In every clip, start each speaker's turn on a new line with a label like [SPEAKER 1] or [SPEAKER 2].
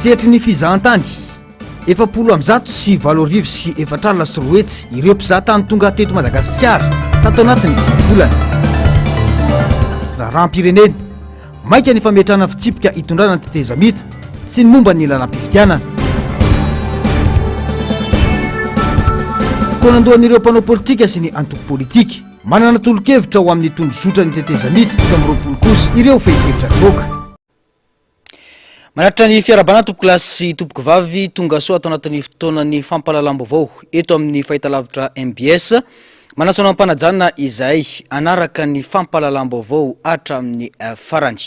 [SPEAKER 1] setry ny fizahan-tany efapolo amzato sy valo arivo sy efatralina sy roetsy ireo mpizahan-tany tonga teto Madagasikara tato anatin'ny volana. Raharam-pirenena maika ny fametrahana fitsipika itondrana ny tetezamita sy ny momba ny lalam-pifidianana. Konandohan'ireo mpanao politika sy ny antoko politika manana tolo-kevitra ho amin'ny tondrozotra ny tetezamita ka miroapolo kosa ireo fehi-kevitra nivoaka. Manaritra ny fiarabana tompoky lasy sy tompoky vavy tonga soa atao anatin'ny fotoanan'ny fampalalam-baovao eto amin'ny fahitalavitra MBS manasana ampanajana izay anaraka ny fampalalam-baovao hatramin'ny farany.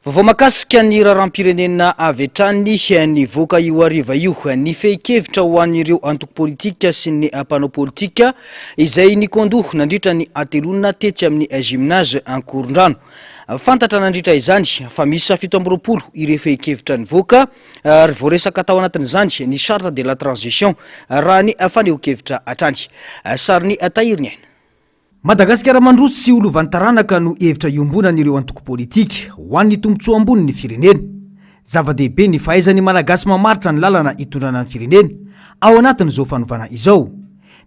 [SPEAKER 1] Vaovao makasika ny raharam-pirenena avy hatrany nivoaka io hariva io ny fehi-kevitra ho an'ireo antoko politika sy ny mpanao politika izay nikondoha nandritra ny atelonina tetsy amin'ny gymnase Ankorondrano. Fantatra nandritra izany fa misy 7 ireo fehi-kevitra nivoaka ary voaresaka tao anatin'izany ny charte de la transition raha ny faneho-kevitra hatrany. Sary ny Tahiriny aina. Madagasikara mandroso sy olovan'ny taranaka no hevitra iombonan'ireo antoko politika ho an'ny tombotsoa ambony ny firenena. Zava-dehibe ny fahaizan'ny malagasy mamaritra ny lalana itondrana ny firenena ao anatin'izao fanovana izao.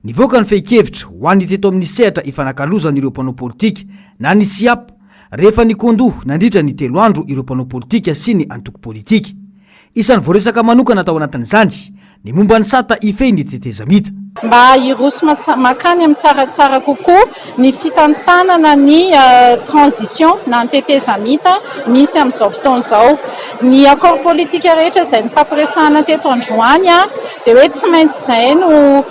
[SPEAKER 1] Nivoaka ny fehi-kevitra ho an'ny teto amin'ny sehatra ifanakalozan'ireo mpanao politika na ny siapa rehefa nikondoha nandritra ny 3 andro ireo mpanao politika sy ny antoko politika. Isan'ny voaresaka manokana tao anatin'izany ny momba ny sata ifehy ny tetezamita.
[SPEAKER 2] Mba iroso makany amin'ny tsaratsara kokoa ny fitantanana ny transition na ny tetezamita misy amin'izao fotoana izao. Ny accord politika rehetra izay nifampiresahana teto Androany dia hoe tsy maintsy izay no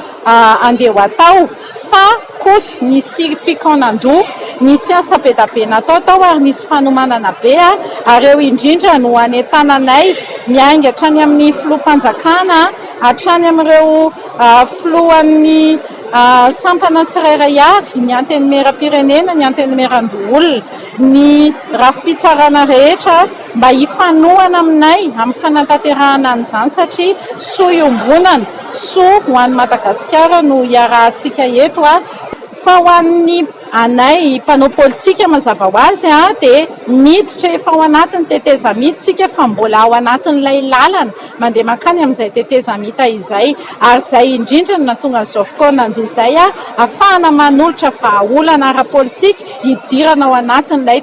[SPEAKER 2] andeha atao fa kosa nisy fikanando nisy asa be da be natao tao ary nisy fanomanana be ary eo indrindra no anetananay miainga hatrany amin'ny filoham-panjakana hatrany amin'ireo filohan'ny sampana tsirairay avy ny antenimera-pirenena ny antenimera-ndoolona ny rafi-pitsarana rehetra mba hifanohana aminay amin'ny fanatanterahana an'izany satria soa iombonana soa ho an'ny Madagasikara no iarahantsika eto fa ho an'ny anay mpanao politika mazava ho azy dia miditra efa ao anatin'ny tetezamita tsika fa mbola ao anatin'ilay lalana mandeha makany amin'izay tetezamita izay ary izay indrindra na tonga izao fotoana andoha izay ahafahana manolotra vahaolana ara-politika hidirana ao anatin'ilay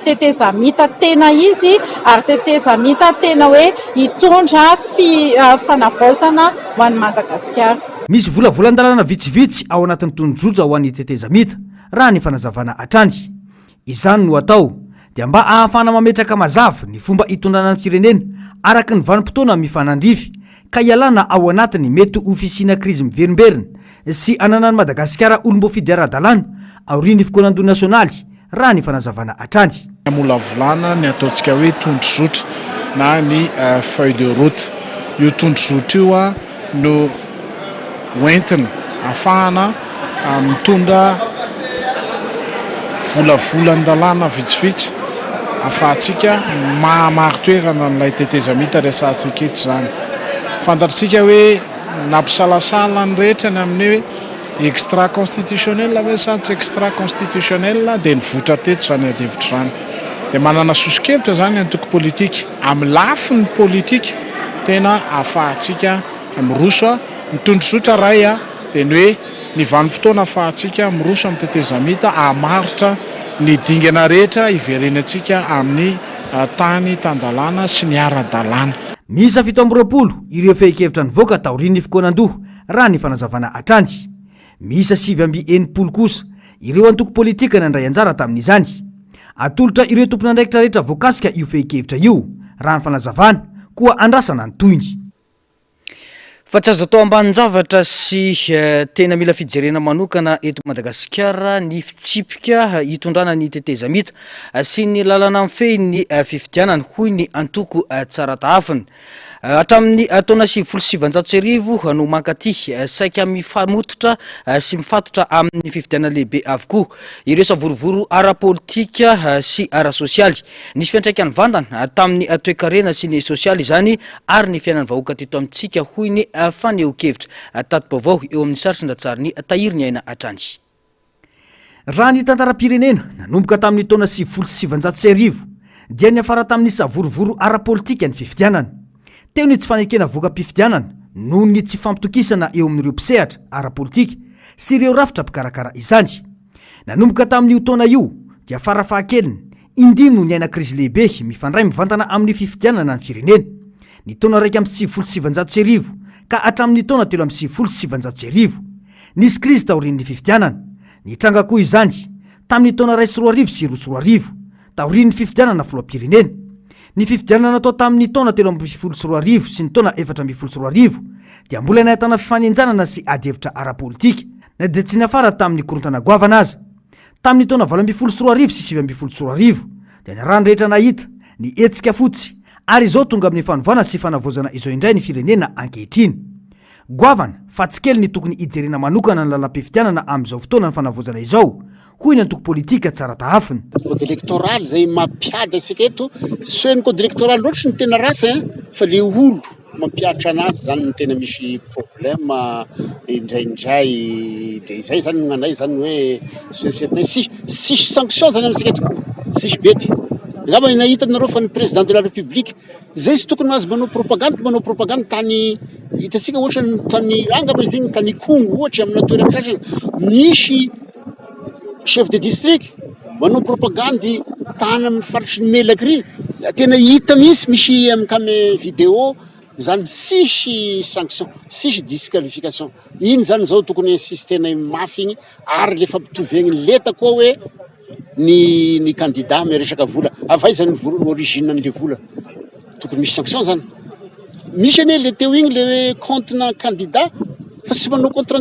[SPEAKER 2] tetezamita tena izy ary tetezamita tena hoe hitondra fanavaozana ho an'ny Madagasikara.
[SPEAKER 1] Misy volavolan-dalana vitsivitsy ao anatin'ny tondrozotra ho an'ny tetezamita raha ny fanazavana hatrany. Izany no atao dia mba ahafahana mametraka mazava ny fomba itondrana ny firenena araka ny vanim-potoana mifanandrify ka ialana ao anatiny mety ofisina krizy miverimberina sy ananan'ny Madagasikara olom-boafidy ara-dalàna aorian'ny fikonandoha nasionaly raha ny fanazavana hatrany.
[SPEAKER 3] Molavolana ny ataontsika hoe tondrozotra na ny feuille de route. Io tondrozotra io no hoentina ahafahana mitondra volavolan-dalàna vitsivitsy ahafahantsika mahamaro-toerana n'ilay tetezamita resantsika eto izany. Fantatritsika hoe nampisalasala ny rehetra ny amin'ny hoe extra constitutionnel hoe sa tsy extra constitutionnel dia nivotra teto izany adevitra izany. Dia manana soso-kevitra izany antoko politika amin'ny lafin'ny politika tena ahafahantsika miroso ny tondrozotra ray dia ny hoe ny vanim-potoana ahafahantsika miroso amin'ny tetezamita ahamaritra ny dingana rehetra iverenantsika amin'ny tany tandalàna sy ny ara-dalàna.
[SPEAKER 1] Misa 7 ireo fehi-kevitra nivoaka taorian'ny fikonandoha raha ny fanazavana hatrany. Misa 9 kosa ireo antoko politika nandray anjara tamin'izany. Atolotra ireo tompon'andraikitra rehetra voakasika io fehi-kevitra io raha ny fanazavana koa andrasana ny toyny. Fa tsy azo atao ambanin-javatra sy tena mila fijerena manokana eto Madagasikara ny fitsipika itondrana ny tetezamita sy ny lalana mifehy ny fifidianana hoy ny antoko tsara tahafiny. Hatramin'ny taona 2009 no mankaty saika mifamototra sy mifatotra amin'ny fifidianana lehibe avokoa ireo savorovoro ara-politika sy ara-sosialy. Nisy fiantraikany vandana tamin'ny toe-karena sy ny sosialy izany ary ny fiainan'ny vahoaka teto amintsika hoy ny faneho-kevitra tato-baovao eo amin'ny saritsin-datsary ny Tahiriny aina hatrany. Raha ny tantaram-pirenena nanomboka tamin'ny taona 1990 dia niafara tamin'ny savorovoro ara-politika ny fifidianana. Teo ny tsy fanekena voka-pifidianana noho ny tsy fampitokisana eo amin'ireo mpisehatra ara-politika sy ireo rafitra mpikarakara izany. Nanomboka tamin'io taona io dia farafahakeliny indimy no niaina krizy lehibe mifandray mivantana amin'ny fifidianana ny firenena. Ny taona 1.700 ka hatramin'ny taona 3.700 nisy krizy taorian'ny fifidianana. Nitranga koa izany tamin'ny taona 2022 taorian'ny fifidianana filoham-pirenena. Ny fifidianana atao tamin'ny taona 2022 sy ny taona 2022 dia mbola nahitana fifanenjanana sy adihevitra ara-politika na dia tsy niafara tamin'ny korontana goavana aza. Tamin'ny taona 2023 sy 2022 dia ny raha rehetra nahita ny etsika fotsy ary izao tonga amin'ny fanovana sy fanavozana izao indray ny firenena ankehitriny. Goavana fa tsy kely ny tokony hijerena manokana ny lalam-pifidianana amin'izao fotoana ny fanavozana izao, hoy ny antoko politika tsara tahafiny.
[SPEAKER 4] Code électoral zay mampiady asika eto, sy ny code électoral loatra ny tena ratsy fa le olo mampiatra anazy zany ny tena misy problème indraindray de izay zany gnanay zany hoe sisy sanction zany amintsika eto, sisy bety. Ngamba nahitanareo fa ny président de la république zay sy tokony azy manao propagande tany hitasika ohatra ny tany angamba izy igny tany Kongo ohatra amina toeram-pitrasana misy chef de district manao propagande tany amin'ny faritry ny Melakry, tena hita misy amikame vidéo zany sisy sanction, sisy disqualification. Iny zany zao tokony insistena mafy igny ary le fampitovegny leta koa hoe ny candidat miresaka vola avaizany origine n'le vola tokony misy sanction zany. Misy ane le teo igny le compte-na candidat fa sy manao compte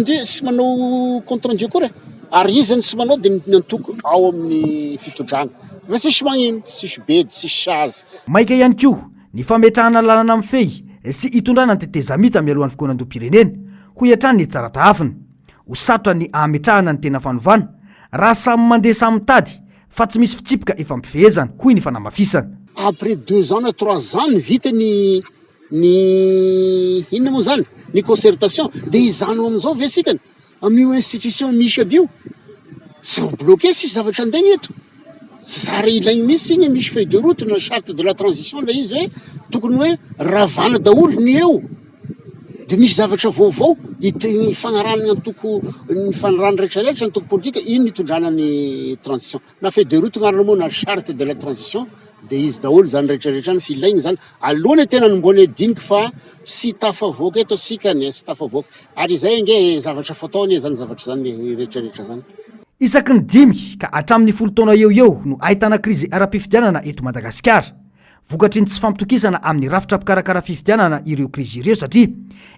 [SPEAKER 4] rendu koa ary izy sy manao de nantoko ao amin'ny fitodragna fa sisy magnino, sisy bedy, sisy sazy.
[SPEAKER 1] Maika ihany koa ny fametrahana lalana mifehy sy hitondrana ny tetezamita mialohan'ny fikonan-dom-pirenena ho hiatrany ny tsara tahafiny. Ho sarotra ny ametrahana ny tena fanovana raha samy mandeha samy tady fa tsy misy fitsipika ifampifehezana, hoy ny fanamafisana.
[SPEAKER 4] Après 2 ans na 3 ans vita ny inona moa zany ny concertation de izano amin'izao vesikany amin'io institution misy abio sy ho bloqué sisy zavatra andegny eto. Zara ilaigny misy igny misy feuille de route na charte de la transition la izy hoe tokony hoe ravana daholo ny eo de misy zavatra vaovao ifanarany antoko ny fanarany rehetrarehetra antoko politika iny nitondrana ny transition na feuille de route gnarana moa na charte de la transition de izy daholo zany rehetrarehetra ny filaigny zany alohany tena nombony diniky fa sy tafavoaka eto sika ny sy tafavoaka ary izay nge zavatra fataony zany zavatra zany rehetrarehetra zany.
[SPEAKER 1] Isaky ny 5 ka hatramin'ny 10 taona eo no ahitana krizy ara-pifidianana eto Madagasikara. Vokatry ny tsy fampitokisana amin'ny rafitra mpikarakara fifidianana ireo krizy ireo satria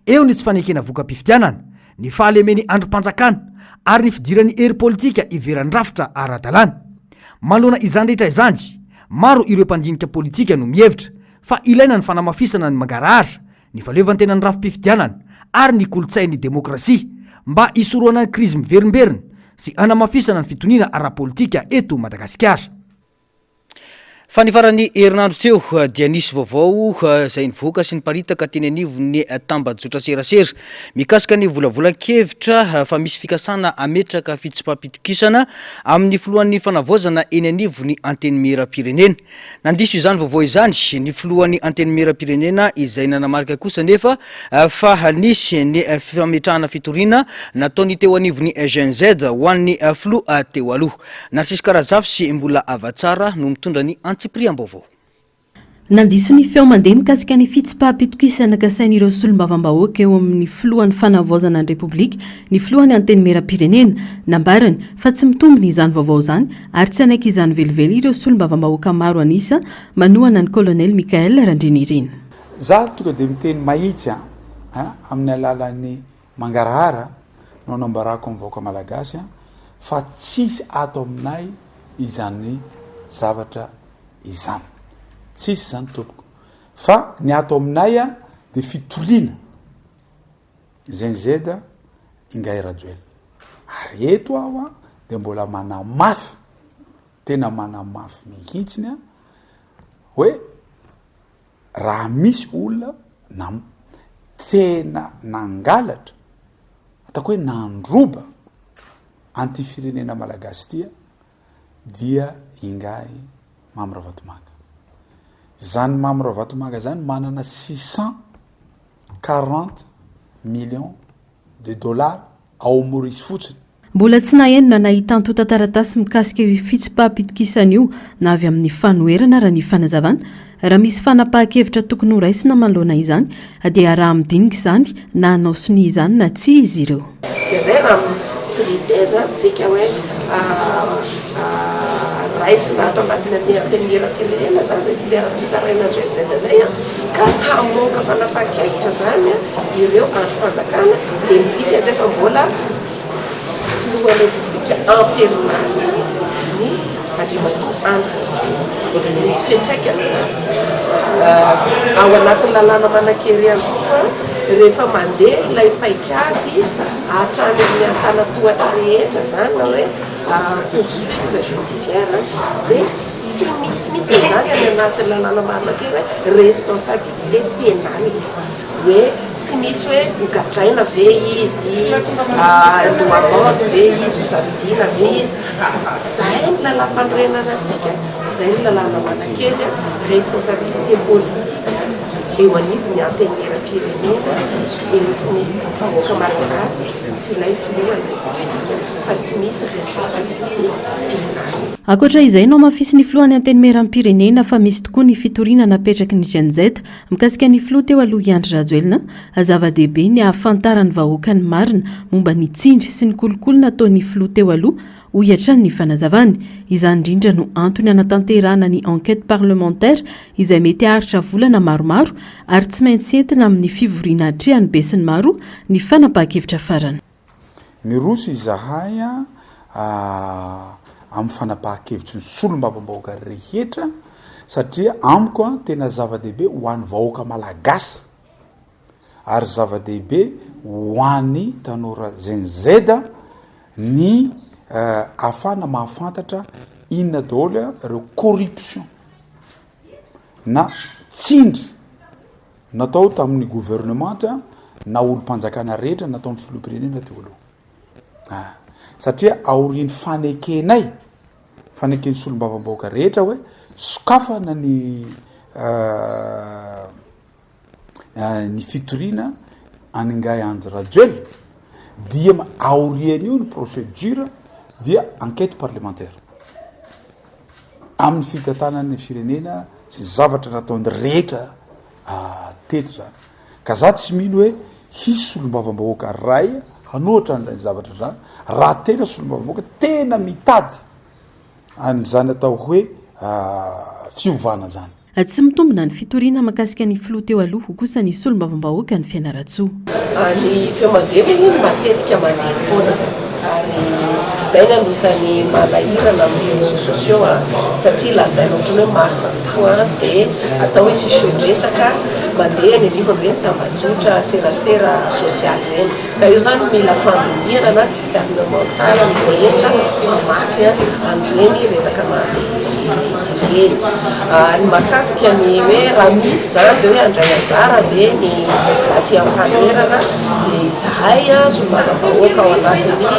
[SPEAKER 1] eo ny tsy fanekena voka-pifidianana, ny fahalemeny androm-panjakana ary ny fidiran'ny hery politika iveran'ny rafitra ara-dalàna. Manoloana izany rehetra izany, maro ireo mpandinika politika no mihevitra fa ilaina ny fanamafisana ny mangarahara, ny faleovan'ny tenan'ny rafim-pifidianana ary ny kolotsain'ny demokrasia mba hisorohana ny krizy miverimberina sy anamafisana ny fitoniana ara-politika eto Madagasikara. Fa ny farany herinandro teo dia nisy vaovao izay nivoaka sy niparitaka teny anivon'ny tambajotra serasera mikasika ny volavolan-kevitra fa misy fikasana ametraka fitsipapitokisana amin'ny filohan'ny fanavozana eny anivon'ny anteny miram-pirenena. Nandiso izany vaovao izany ny filohan'ny anteny miram-pirenena izay nanamarika kosa nefa fa nisy ny fametrahana fitoriana nataony teo anivon'ny GNZ ho an'ny filoha teo aloha. Narcisy Karazafy sy mbola avatsara no mitondra ny Priam-baovao.
[SPEAKER 5] Nandiso ny feo mandeha mikasika ny fitsipaham-pitokisana kasain'ireo solombavambahoaka eo amin'ny filohan'ny fanavozana ny Repoblika, ny filohan'ny anteny miram-pirenena nambarany fa tsy mitombina izany vaovao izany ary tsy anaiky izany velively ireo solombavambahoaka maro anisa manohana ny Colonel Michael Randrinirina.
[SPEAKER 6] Za tonga dia miteny mahitsy amin'ny alalan'ny mangarahara no anambarako ny vahoaka malagasy fa tsisy ato aminay izany zavatra izany. Tsisy zany tompoko. Fa ny ato aminay dia fitoriana GNZ Ingay Rajoelina. Ary eto aho dia mbola manamafy, tena manamafy mihitsiny hoe raha misy olona tena nangalatra atako hoe nandroba antifirenena malagasy tia dia Ingay Mamiravatomanga. zany mamyra vatomanga zany manana 640 millions de dollars ao Maurice fotsiny.
[SPEAKER 5] Mbola tsy nahenona nahita tantaratasy mikasika io fitsipaham-pitokisana io na avy amin'ny fanoherana raha ny fanazavana. Raha misy fanapahan-kevitra tokony ho raisina manoloana izany dia raha midinika izany na hanao soni izany na tsy izy ireo.
[SPEAKER 7] Zay raha priveza tsika hoe raisina ato anatin'ny ampianera-pirenena za zay fitaraina zay zay ka hamoaka fanapahan-kevitra zany ireo androm-panjakana dia midika zay fa mbola filohan'ny republika amperinasy ny andriamatoa Andry misy fiantraikany zany ao anatin'ny lalàna manan-kery ihany koa rehefa mandeha ilay paikady hatrany amin'ny antanatohatra rehetra zany na hoe poursuite judiciaire dia tsy misy mihitsy zany any anatin'ny lalàna manan-kery hoe responsabilité pénale hoe tsy misy hoe hogadraina ve izy doamande ve izy hosazina ve izy zay ny lalam-panorenana antsika zay ny lalàna manan-kery responsabilité politique eo anivon'ny antenera-pirenena eo sy ny vahoaka malagasy sy ilay filohan'ny republika fa tsy misy responsabilité pénale.
[SPEAKER 5] Ankoatra izay no mafisy ny filohan'ny antenimieram-pirenena fa misy tokoa ny fitoriana napetraky ny GNZ mikasika ny filoha teo aloha Andry Rajoelina zava-dehibe ny ahafantarany vahoaka ny marina momba ny tsindry sy ny kolokolo nataon'ny filoha teo aloha ho hiatrany ny fanazavany. Izany indrindra no antony anatanterahana ny enquête parlementaire izay mety haharitra volana maromaro ary tsy maintsy entina amin'ny fivoriana hatrehany be sy ny maro ny fanapahan-kevitra farany.
[SPEAKER 6] Mirosy izahay amin'ny fanapahan-kevitry ny solombavambahoaka rehetra satria amiko tena zava-dehibe ho an'ny vahoaka malagasy ary zava-dehibe ho an'ny tanora GNZ ny afana mahafantatra inona daholo reo corruption na tsindry natao tamin'ny gouvernement na olo-mpanjakana rehetra nataon'ny filoham-pirenena teo aloha satria aorian'ny fanekenay faneken'ny solombavambahoaka rehetra hoe sokafana ny fitoriana aningay Andry Rajoelina dia aorian'io ny procédure dia enquête parlementaire amin'ny fitantanan'ny firenena sy zavatra nataon'ny rehetra teto zany ka za tsy mino hoe hisy solombavambahoaka ray hanohatra an'izany zavatra zany raha tena solombavambahoaka tena mitady an'izany atao hoe fiovana zany.
[SPEAKER 5] Tsy mitombina ny fitoriana makasika ny filoha teo aloha kosa ny solombavambahoaka ny Fianarantsoa.
[SPEAKER 7] Ny fiamadeviny matetika mandeha foana ary zay ny anisany malahirana amin'ny réseaux sociaux satria lazaina ohatrany hoe marina tokoa zay atao hoe sisondresaka mandeha ny anivony reny tambazotra serasera sosialy reny ka io zany mila fandoniana na discernement tsara ny rehetra mamaky an'ireny resaka mandeha reny ny makasika ny hoe raha misy zany de hoe andray anjara ve ny aty amin'ny fanerana dia izahay solombavambahoaka ao anatin'ny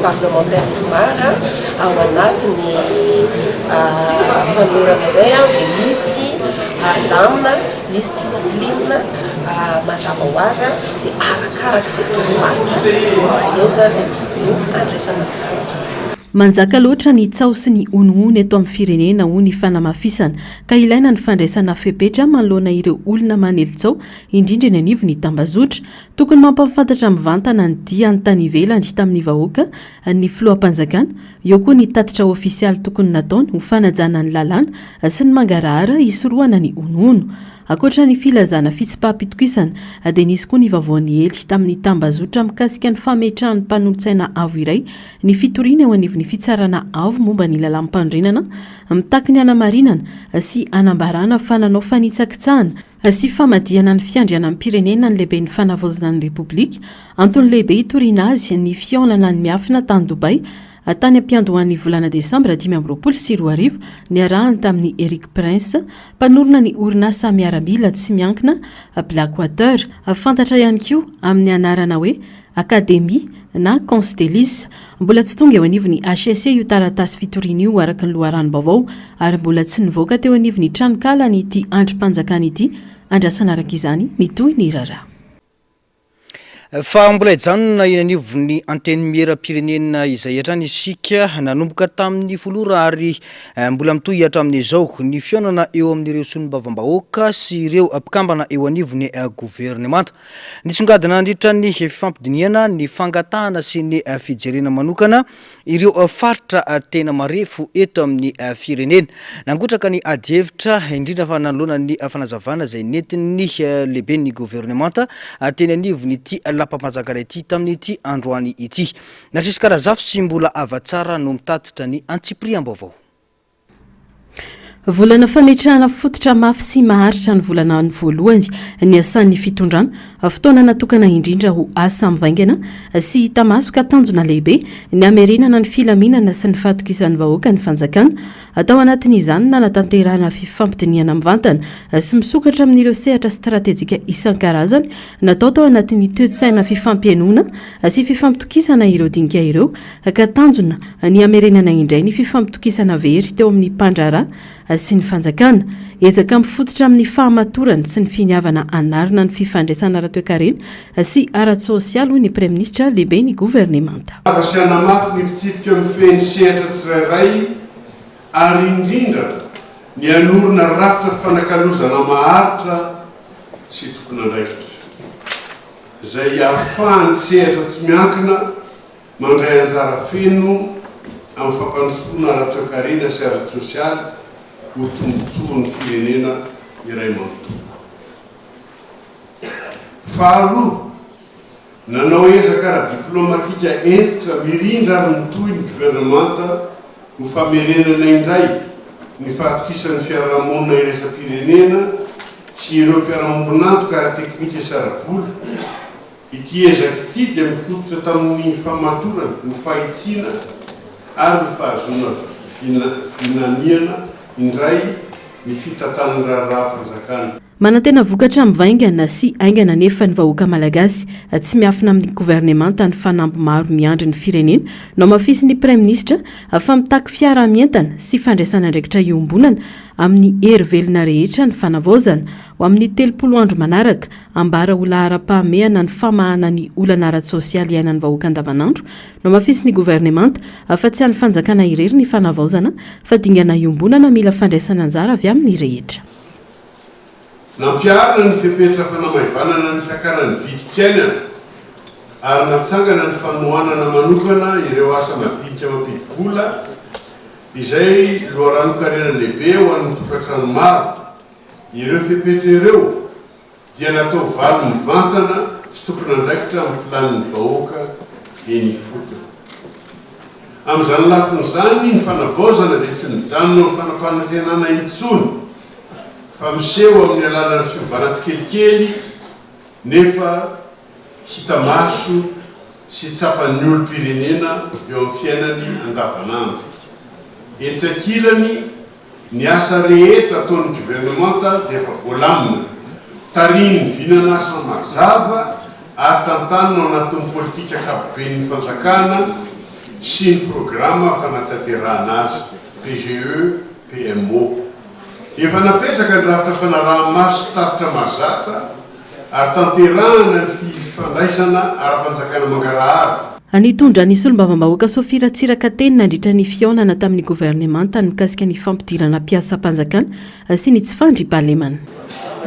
[SPEAKER 7] parlementaire mara ao anatin'ny fanerana zay dia misy lamina misy discipline mazava ho aza dia arakaraka izay toromarika eo zany no andraisana tsara am'izay.
[SPEAKER 5] Manjaka loatra ny tsao sy ny onoony eto amin'ny firenena ho ny fanamafisana ka ilaina ny fandraisana fepetra manoloana ireo olona manelitsao indrindra ny anivo ny tambazotra tokony mampafantatra mivantana ny dia ny tany ivelany tamin'ny vahoaka ny filoham-panjakana eo koa ny tatitra ofisialy tokony nataony ho fanajana ny lalàna sy ny mangarahara hisoroana ny onoono. Akoatra ny filazana fitsipaham-pitokisana dia nisy koa ny vavaony hely tamin'ny tambazotra mikasika ny fametrahany mpanolontsaina avo iray ny fitoriana eo anivon'ny fitsarana avo momba ny lalam-pandrinana mitaky ny anamarinana sy anambarana fananao fanitsakitsahana sy famadiana ny fiandriana amin'ny pirenena ny lehibe ny fanavaozana ny republika antony lehibe hitoriana azy ny fiaolana ny miafina tany Dobay tany ampiandohan'ny volana desambra 2024 niarahany tamin'ny Eric Prince mpanorona ny orinasa miaramila tsy miankina Black Water fantatra ihany koa amin'ny anarana hoe Académie na Constellis. Mbola tsy tonga eo anivony HSC io taratasy fitoriana io araka ny loharanom-baovao ary mbola tsy nivoaka teo anivony tranokala ny ity androm-panjakana ity. Andrasana araka izany mitohy ny rara.
[SPEAKER 1] Fa mbola ijanona eny anivony anteny miera-pirenena izay hatrany isika nanomboka tamin'ny folora ary mbola mitohy hatramin'izao ny fionana eo amin'ireo solombavambahoaka sy ireo mpikambana eo anivony gouvernemanta. Nisongadina nandritra ny fifampidiniana ny fangatahana sy ny fijerena manokana ireo faritra tena marefo eto amin'ny firenena. Nangotraka ny adievitra indrindra fa nanoloana ny fanazavana izay nentin'ny lehiben'ny gouvernemanta teny anivony ity lampampanjakana ity tamin'ity androany ity. Nasisy karazafy sy mbola avatsara no mitatitra ny antsipriam-baovao.
[SPEAKER 5] Volana fametrahana fototra mafy sy maharitra ny volana ny voalohany ny asan'ny fitondrana fotoana natokana indrindra ho asa mivaingana sy tamasoka tanjona lehibe ny amerinana ny filaminana sy ny fahatokisan'ny vahoaka ny fanjakana atao anatin'izany nanatanterahana fifampidiniana mivantana sy misokatra amin'ireo sehatra stratejika isan-karazany natao tao anatin'ny toe-tsaina fifampianona sy fifampitokisana ireo dinika ireo ka tanjona ny amerinana indray ny fifampitokisana very teo amin'ny mpandrara sy ny fanjakana ezaka mifototra amin'ny fahamatorana sy ny finiavana anarina ny fifandraisana ara-toe-karena sy ara-tsosialy hoy ny Premier Ministre lehibe ny gouvernemanta.
[SPEAKER 8] Avasiana mafy ny mitsipika mifeny sehatra tsirairay ary indrindra ny anorina rafitra fanakalozana maharitra sy tokony andraikitra izay ahafahany sehatra tsy miankina mandray anjara feno amin'ny fampandrosoana ara-toe-karena sy ara-tsosialy ho tombontsoan'ny firenena iray manontolo. Faharoa, nanao ezaka ara-diplomatika entitra mirindra ary mitohy ny gouvernemanta ho famerenana indray ny fahatokisan'ny fiarahamonina iraisam-pirenena sy ireo mpiara-mambonantoka ara-teknika sy ara-bola. Ity ezaka ity dia mifototra tamin'ny famatorana, ny fahitsiana ary ny fahazoana finaniana indray ny fitantan'ny raraham-panjakana.
[SPEAKER 5] Manantena vokatra mivaingana sy aingana nefa ny vahoaka malagasy tsy miafina amin'ny gouvernemanta ny fanamby maro miandry ny firenena no mafisy ny Premier Ministre fa mitaky fiara-mientana sy fandraisana andraikitra iombonana amin'ny hery velona rehetra ny fanavaozana ho amin'ny 30 andro manaraka ambara ho lahara-pahamehana ny famahana ny olana ara-tsosialy iainan'ny vahoaka andavanandro no mafisy ny gouvernemanta fa tsy any fanjakana irery ny fanavaozana fa dingana iombonana mila fandraisana anjara avy amin'ny rehetra.
[SPEAKER 8] Nampiarina ny fepetra fanamaivanana ny fiakaran'ny vidikainana ary natsangana ny fanohanana manokana ireo asa madinika mampidi-bola izay loharano-karenany lehibe ho an'ny tokantrano maro. Ireo fepetra ireo dia natao valo mivantana sy tokony andraikitra amin'ny filanin'ny vahoaka eny ifotona. Amin'izany lafin'izany ny fanavaozana dia tsy mijanona amin'ny fanampanan-tenana intsony fa miseho amin'ny alalan'ny fiovana-tsikelikely nefa hita maso sy tsapan'ny olo-pirenena eo amin'ny fiainany andavanandro. Etsakilany ny asa rehetra ataon'ny gouvernemanta dia efa voalamina, tariny ny vinana asa mazava ary tantanina ao anatin'ny politika ankapobeny fanjakana sy ny programa fanatanterahana azy PGE, PMO. Efa napetraka ny rafitra fanaraha-maso taritra mahazatra ary tanterahana ny fifandraisana ara-panjakana mangarahara.
[SPEAKER 5] Nitondra ny solombavambahoaka Sofia Ratsiraka teny nandritra ny fionana tamin'ny gouvernemanta mikasika ny fampidirana mpiasa-panjakana sy ny tsy fandriam-pahalemana.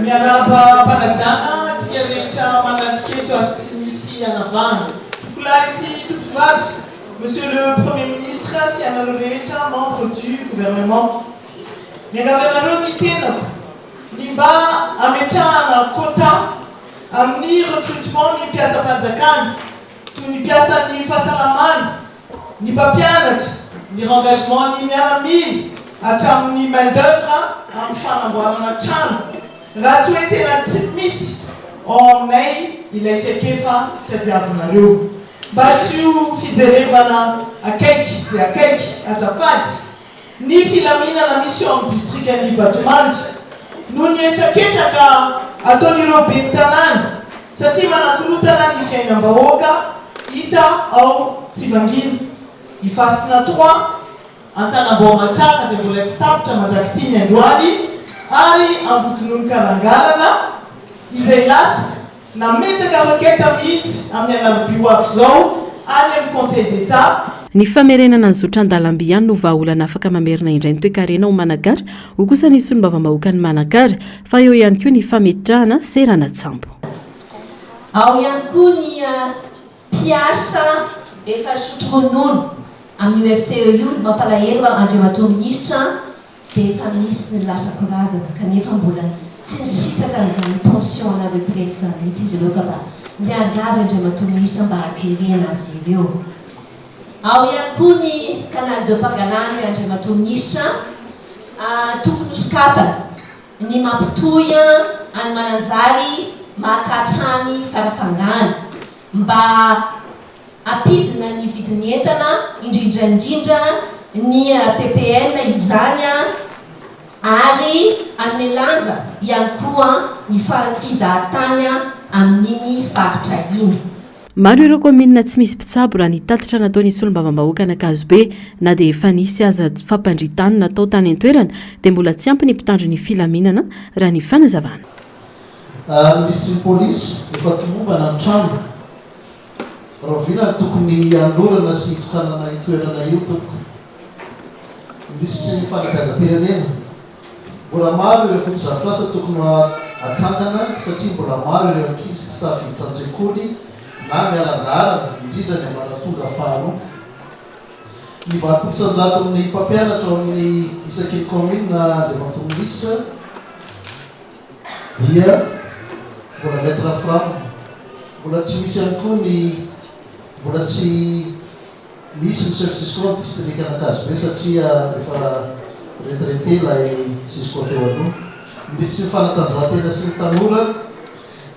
[SPEAKER 9] Miaraba mpanajana tsika rehetra manandriketo ary tsy misy anavahana. Tokolahy sy totovavy, Monsieur le Premier Ministre sy anareo rehetra membre du gouvernement. Miangavanareo ny tenako ny mba ametrahana quota amin'ny recrutement ny mpiasa-panjakana toy ny mpiasan'ny fahasalamana, ny mpampianatra, ny engagement ny miaramila hatramin'ny main-d'œuvre amin'ny fanamboarana trano. Raha tsy hoe tena tsy misy ao aminay ilay traikefa tadiavinareo. mba tsy ho fijerevana akaiky dia akaiky azafady ny filaminana misy eo amin'ny district any Vatomandry no ny entraketraka ataon'ireo ben'ny tanàna satria manakorotana ny fiainam-bahoaka hita ao Tsivanginy ifasina 3 Antanambaomatsaka izay mbola tsy tapitra mandrakitiny androany ary Ambotonolo Karangalana izay lasa nametraka raketa mihitsy amin'ny alarobia ho avy zao any amin'ny Conseil d'État.
[SPEAKER 5] Ny famerenana ny Zotran-dalamby ihany no vahaolana afaka mamerina indray ny toe-karena ho Manakary ho kosa ny solombavam-bahoaka ny Manakary fa eo ihany koa ny fametrahana serana tsambo.
[SPEAKER 10] Ao ihany koa ny mpiasa efa sotro ronono amin'ny UFCE io mampalahelo Andriamatoa Minisitra dia efa misy ny lasa korazana kanefa mbola tsy nisitraka an'izany pension na retraite zany ity izy ireo ka mba miangavy Andriamatoa Minisitra mba hajerena azy ireo. Ao ihany koa ny canal de Pagalany Andriamatoa Minisitra tokony sokafana ny mampitohy any Mananjary makatrany farafangana mba apidina ny vidin'entana indrindra ny PPL izany ary amelanja ihany koa ny fizahatany amin'iny faritra iny.
[SPEAKER 5] Maro ireo komina tsy misy mpitsabo raha ny tatitra nataon'ny solombavam-bahoaka an'Ankazobe na dia efa nisy aza fampandritany natao tany an-toerana dia mbola tsy ampy ny mpitandro ny filaminana raha ny fanazavana.
[SPEAKER 11] Misy polisy efa tomombana ny trano rahovina tokony andorana sy tokanana itoerana io tokony misy ny fanakaza-pirenena mbola maro ireo fotodrafitrasa tokony atsangana satria mbola maro ireo ankizy tsy tafiditra an-tsekoly na mialandarana indrindra ny amaratonga faharoa ny valopolo-sanjato amin'ny mpampianatra ao amin'ny isaky ny commune na Andriamatoa Minisitra dia mbola maître franc mbola tsy misy ihany koa ny mbola tsy misy ny chef jusqu'au district an'Ankazobe satria efa retraité ilay jusqu'au teo aloha misy ny fanatanjahantena sy ny tanora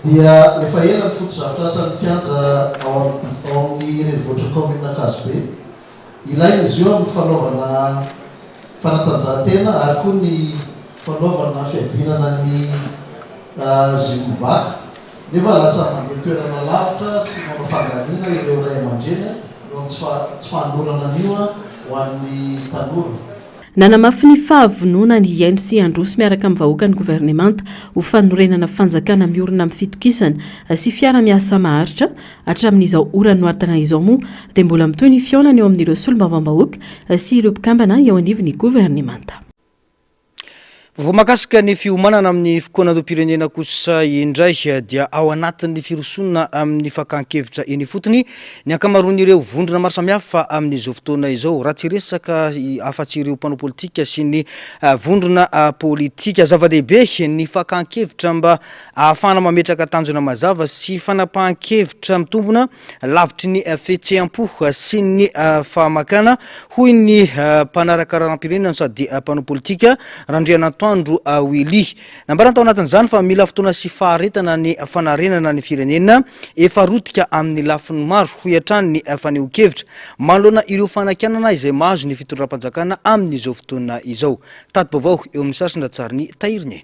[SPEAKER 11] dia efa ela ny fotodrafitrasan'ny mpianja ao amin'ny renivohitra commune n'Ankazobe ilaina izy io amin'ny fanaovana fanatanjahantena ary koa ny fanaovana fiadinana ny zimobaka nefa lasa mandeha toerana lavitra sy manao fandanina ireo ray aman-dreny no tsy fahandorana an'io ho an'ny tanora.
[SPEAKER 5] Nanamafy ny fahavonona ny iaino sy androso miaraka amin'ny vahoaka ny governemanta ho fanorenana fanjakana miorina amin'ny fitokisana sy fiara-miasa maharitra hatramin'izao ora noartana izao moa dia mbola mitohy ny fiaonana eo amin'ireo solombavam-bahoaka sy ireo mpikambana eo anivon'ny governemanta.
[SPEAKER 1] Vao makasika ny fiomanana amin'ny fikoanam-pirenena kosa indray dia ao anatin'ny firosonana amin'ny fakan-kevitra eny fotony ny ankamaroan'ireo vondrona maro samihafa amin'izao fotoana izao raha tsy resaka afa-tsy ireo mpanao politika sy ny vondrona politika zava-dehibe ny fakan-kevitra mba ahafahana mametraka tanjona mazava sy fanapahan-kevitra mitombona lavitry ny fihetseham-po sy ny fahamakana hoy ny mpanaraka raharam-pirenena sady mpanao politika Randriana Andro Willy nambara tao anatin'izany fa mila fotoana sy faharetana ny fanarenana ny firenena efa rotika amin'ny lafiny maro ho hatrany ny faneho-kevitra manoloana ireo fanakanana izay mahazo ny fitondram-panjakana amin'izao fotoana izao. Tato-baovao eo amin'ny sarsin-datsariny Tahiriny.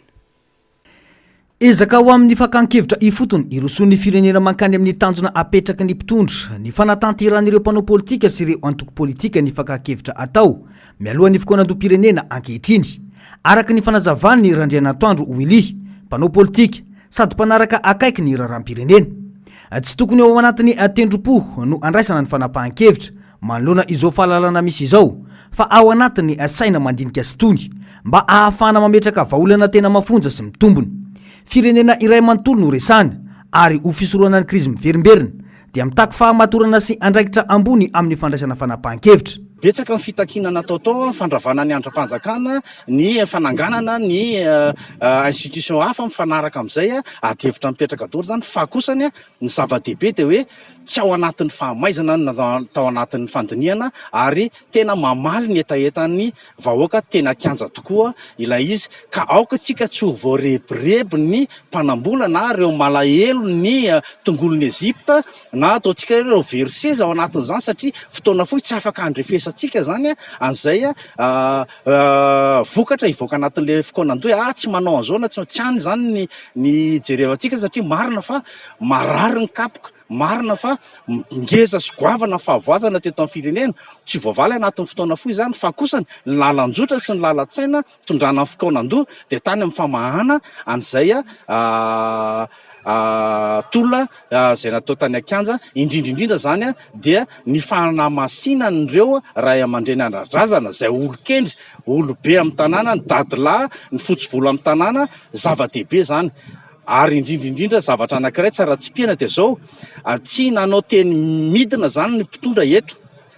[SPEAKER 1] Ezaka ho amin'ny fakan-kevitra ifotony iroson'ny firenena mankany amin'ny tanjona apetraka ny mpitondra ny fanatanteran'ireo mpanao politika sy ireo antoko politika ny fakan-kevitra atao mialohan'ny fikoanam-pirenena ankehitriny. Araka ny fanazavany Randrianatoandro Willy, mpanao politika sady mpanaraka akaiky ny raharam-pirenena. Tsy tokony ao anatiny tendrom-po no andraisana ny fanapahan-kevitra manoloana izao fahalalana misy izao fa ao anatiny saina mandinika sy tony mba ahafahana mametraka vahaolana tena mafonja sy mitombony. Firenena iray manontolo no resana ary ho fisorohana ny krizy miverimberina dia mitaky fahamatorana sy andraikitra ambony amin'ny fandraisana fanapahan-kevitra.
[SPEAKER 12] betsaka ny fitakinana ataotao fandravana ny andram-panjakana ny fananganana ny institution hafa mifanaraka amin'izay adihevitra mipetraka daholo zany fa kosany ny zava-dehibe dia hoe tsy ao anatin'ny fahamaizana tao anatin'ny fandiniana ary tena mamaly ny etaetan'ny vahoaka tena kianja tokoa ilay izy ka aoka tsika tsy ho voarebireby ny mpanambola na ireo malahelo ny tongolon'ny Ezipta na ataotsika ireo verseza ao anatin'izany satria fotoana fohy tsy afaka andrefesantsika zany an'izay vokatra hivoaka anatin'le fokoanan-doha tsy manao an'izao tsy hany zany ny jerevantsika satria marina fa marary ny kapoka marina fa ngeza sy goavana fahavoazana teto amin'ny firenena tsy voavaly anatin'ny fotoana fohy zany fa kosany ny lalan-jotra sy ny lalan-tsaina tondrana amin'ny fokoanan-doha dia tany amin'ny famahana an'izay tolona zay natao tany an-kanja indrindraindrindra zany dia ny fanamasinana ireo ray aman-dreny andrarazana zay olo-kendry olo-be amin'ny tanàna ny dadilahy ny fotsy-volo amin'ny tanàna zava-dehibe zany ary indrindraindrindra zavatra anankiray tsara tsy piana dia zao tsy nanao teny midina zany ny mpitondra eto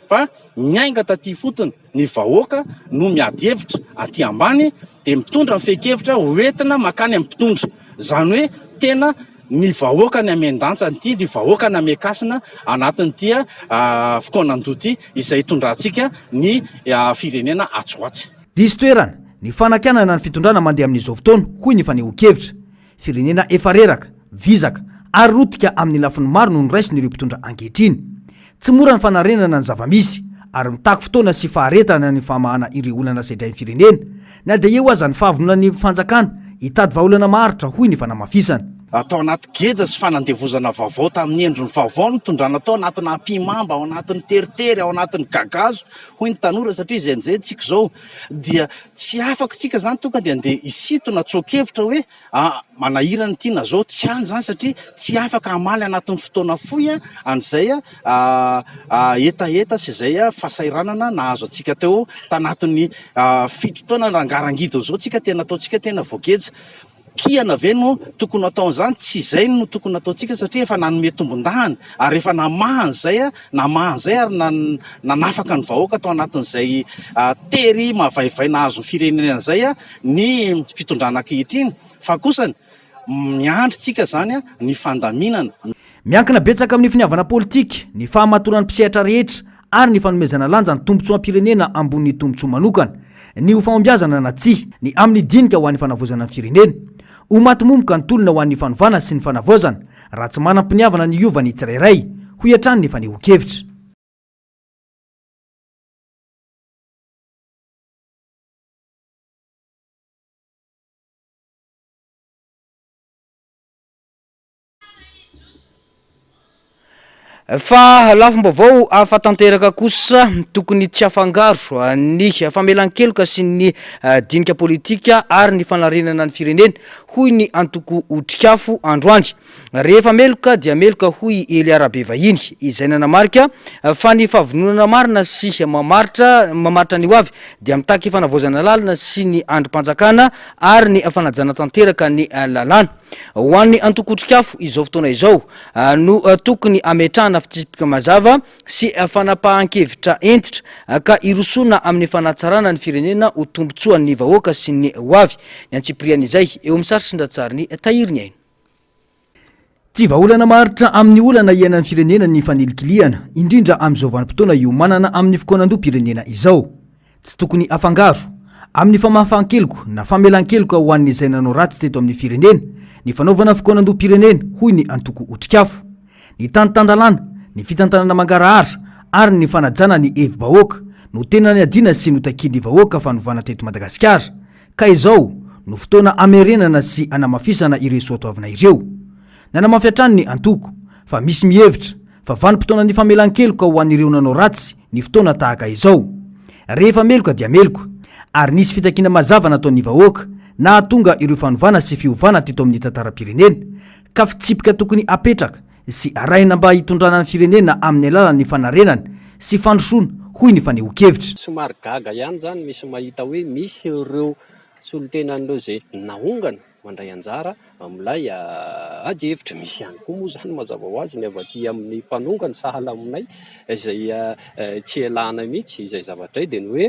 [SPEAKER 12] fa miainga taty fotony ny vahoaka no miady hevitra aty ambany dia mitondra ny fehikevitra hoentina makany amin'ny mpitondra zany hoe tena ny vahoaka ny amendantsany ty ny vahoaka ny amekasina anatin'ity fokoanan-doha ty izay tondrantsika ny firenena atsoatsy
[SPEAKER 1] diso toerana ny fanakanana ny fitondrana mandeha amin'izao fotoana hoy ny faneho-kevitra firenena efa reraka vizaka ary rotika amin'ny lafiny maro no nyraisin'ireo mpitondra ankehitriny tsy mora ny fanarenana ny zava-misy ary mitaky fotoana sy faharetana ny famahana ireo olana saidray ny firenena na dia eo aza ny fahavonona ny fanjakana hitady vahaolana maharitra hoy ny fanamafisana
[SPEAKER 12] atao anaty geja sy fanandevozana vaovao tamin'ny endrony vaovao no tondrana atao anatin'ny ampimamba ao anatin'ny teritery ao anatin'ny gagazo hoy ny tanora satria izay nizay tsika zao dia tsy afaka tsika zany tonga dia andeha isitona tsoakevitra hoe manahirany tiana zao tsy hany zany satria tsy afaka hamaly anatin'ny fotoana fohy an'izay etaeta sy izay fasairanana nahazo atsika teo tanatin'ny fitotoana rangarangidy zao tsika tena ataotsika tena voageja kiana ve no tokony ataon'izany tsy izay no tokony ataotsika satria efa nanome tombon-dahany ary efa namahan'izay ary nanafaka ny vahoaka atao anatin'izay tery mavaivay nahazo ny firenena izay ny fitondrana ankehitriny fa kosany miandritsika zany ny fandaminana
[SPEAKER 1] miankina betsaka amin'ny finiavana politika ny fahamatorana ny mpisehatra rehetra ary ny fanomezana lanja ny tombotsoa am-pirenena ambony tombotsoa manokana ny ho famambiazana na tsia ny amin'ny dinika ho an'ny fanavozana ny firenena ho matimomoka ny tolona ho an'ny fanovana sy ny fanavozana raha tsy manam-piniavana ny iovany tsirairay ho iatrany ny faneho-kevitra fa lafim-baovao afa-tanteraka kosa tokony tsy afangaro ny famelan-keloka sy ny dinika politika ary ny fanarenana ny firenena hoy ny antoko otrikafo androany rehefa meloka dia meloka hoy Eli Arabe vahiny izay nanamarika fa ny fahavononana marina sy mamaritra ny hoavy dia mitaky fanavozana lalina sy ny androm-panjakana ary ny fanajana tanteraka ny lalàna ho an'ny antoko otrikafo izao fotoana izao no tokony ametrahana fitsipika mazava sy fanapahan-kevitra entitra ka irosona amin'ny fanatsarana ny firenena ho tombotsoa ny vahoaka sy ny hoavy ny antsipirian'izay eo amin'ny sarisindra-tsary ny tahiriny ainy tsy vahaolana maharitra amin'ny olana iainan'ny firenena ny fanelikiliana indrindra amin'izao vanim-potoana iomanana amin'ny fokoanan-doha-pirenena izao tsy tokony afangaro amin'ny famafahan-keloko na famelan-keloka ho an'ny izay nanao ratsy teto amin'ny firenena ny fanaovana fokoanan-doha-pirenena hoy ny antoko otrikafo ny tantandalana ny fitantanana mangarahara ary ny fanajana ny evi-bahoaka no tena ny adina sy notakin'ny vahoaka fanovana teto Madagasikara ka izao no fotoana amerenana sy anamafisana ireo soatoavina ireo nanamafy hatrany ny antoko fa misy mihevitra fa vanim-potoana ny famelan-keloka ho an'ireo nanao ratsy ny fotoana tahaka izao rehefa meloka dia meloka ary nisy fitakina mazava nataon'ny vahoaka na tonga ireo fanovana sy fiovana teto amin'ny tantaram-pirenena ka fitsipika tokony apetraka sy arahina mba hitondrana ny firenena amin'ny alalan'ny fanarenana sy fandrosoana hoy ny faneho-kevitra
[SPEAKER 13] somary gaga ihany zany misy mahita hoe misy ireo solontenan'ireo zay nahongana mandray anjara amilay adihevitra misy ihany koa moa zany mazava ho azy ny avy aty amin'ny mpanonga ny sahala aminay izay tsy elana mihitsy izay zavatra dia ny hoe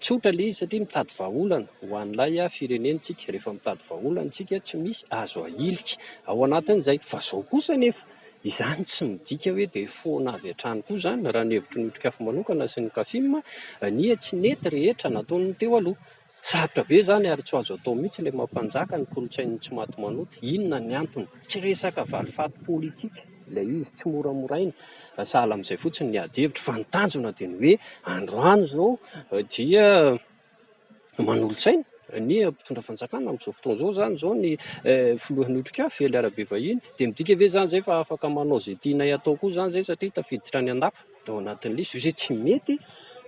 [SPEAKER 13] tsotra le izy satria mitady vahaolana ho an'ilay firenentsika rehefa mitady vahaolana tsika tsy misy azo ahilika ao anatin'izay fa zao kosa nefa izany tsy midika hoe dia foana avy hatrany koa zany raha ny hevitry ny otrikafo manokana sy ny kafima nia tsy nety rehetra nataony teo aloha sarotra be zany ary tsy azo atao mihitsy ilay mampanjaka ny kolotsainy tsy maty manoty inona ny antony tsy resaka valifaty politika ilay izy tsy moramoraina sahala amin'izay fotsiny ny adihevitra fa ny tanjona dia ny hoe androany zao dia manolo-tsaina ny mpitondra fanjakana amin'izao fotoana zao zany zao ny filohan'ny otrikafo Fely Arabe vahiny dia midika ve zany zay fa afaka manao zay tianay atao koa zany zay satria tafiditra any andapa tao anatin'ny lisy izay tsy mety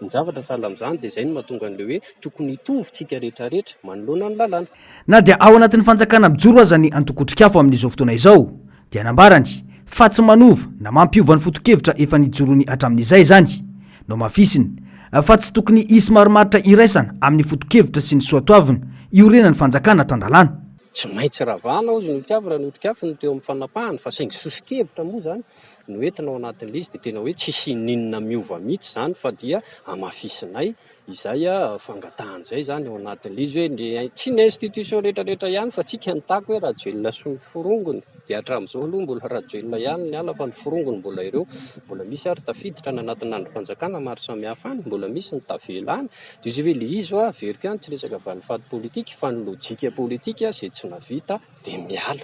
[SPEAKER 13] ny zavatra sahala amin'izany dia zay no mahatonga an'ilay hoe tokony hitovitsika rehetrarehetra manoloana ny lalàna
[SPEAKER 1] na dia ao anatin'ny fanjakana mijoro aza ny antokotrikafo amin'izao fotoana izao dia nambarany fa tsy manova na mampiova ny foto-kevitra efa nijorony hatramin'izay zany no mafisiny fa tsy tokony isy maromaritra iraisana amin'ny foto-kevitra sy ny soatoavina iorenany fanjakana tandalana
[SPEAKER 13] tsy maintsy ravana ozy ny otrikafo raha ny otrikafo ny teo amin'ny fanapahana fa saingy soso-kevitra moa zany no entina ao anatin'ilay izy dia tena hoe tsy sininina miova mihitsy zany fa dia amafisinay izay fangatahan'izay zany ao anatin'ilay izy hoe tsy ny institution rehetrarehetra ihany fa tsika nitako hoe rajoelona sy ny forongony dia hatramin'izao aloha mbola rajoelona ihany ny ala fa ny forongony mbola ireo mbola misy ary tafiditra ny anatin'ny androm-panjakana maro samihafa any mbola misy ny tavela any dia izay hoe le izy averika any tsy resaka valifaty politika fa ny lojika politika izay tsy navita dia miala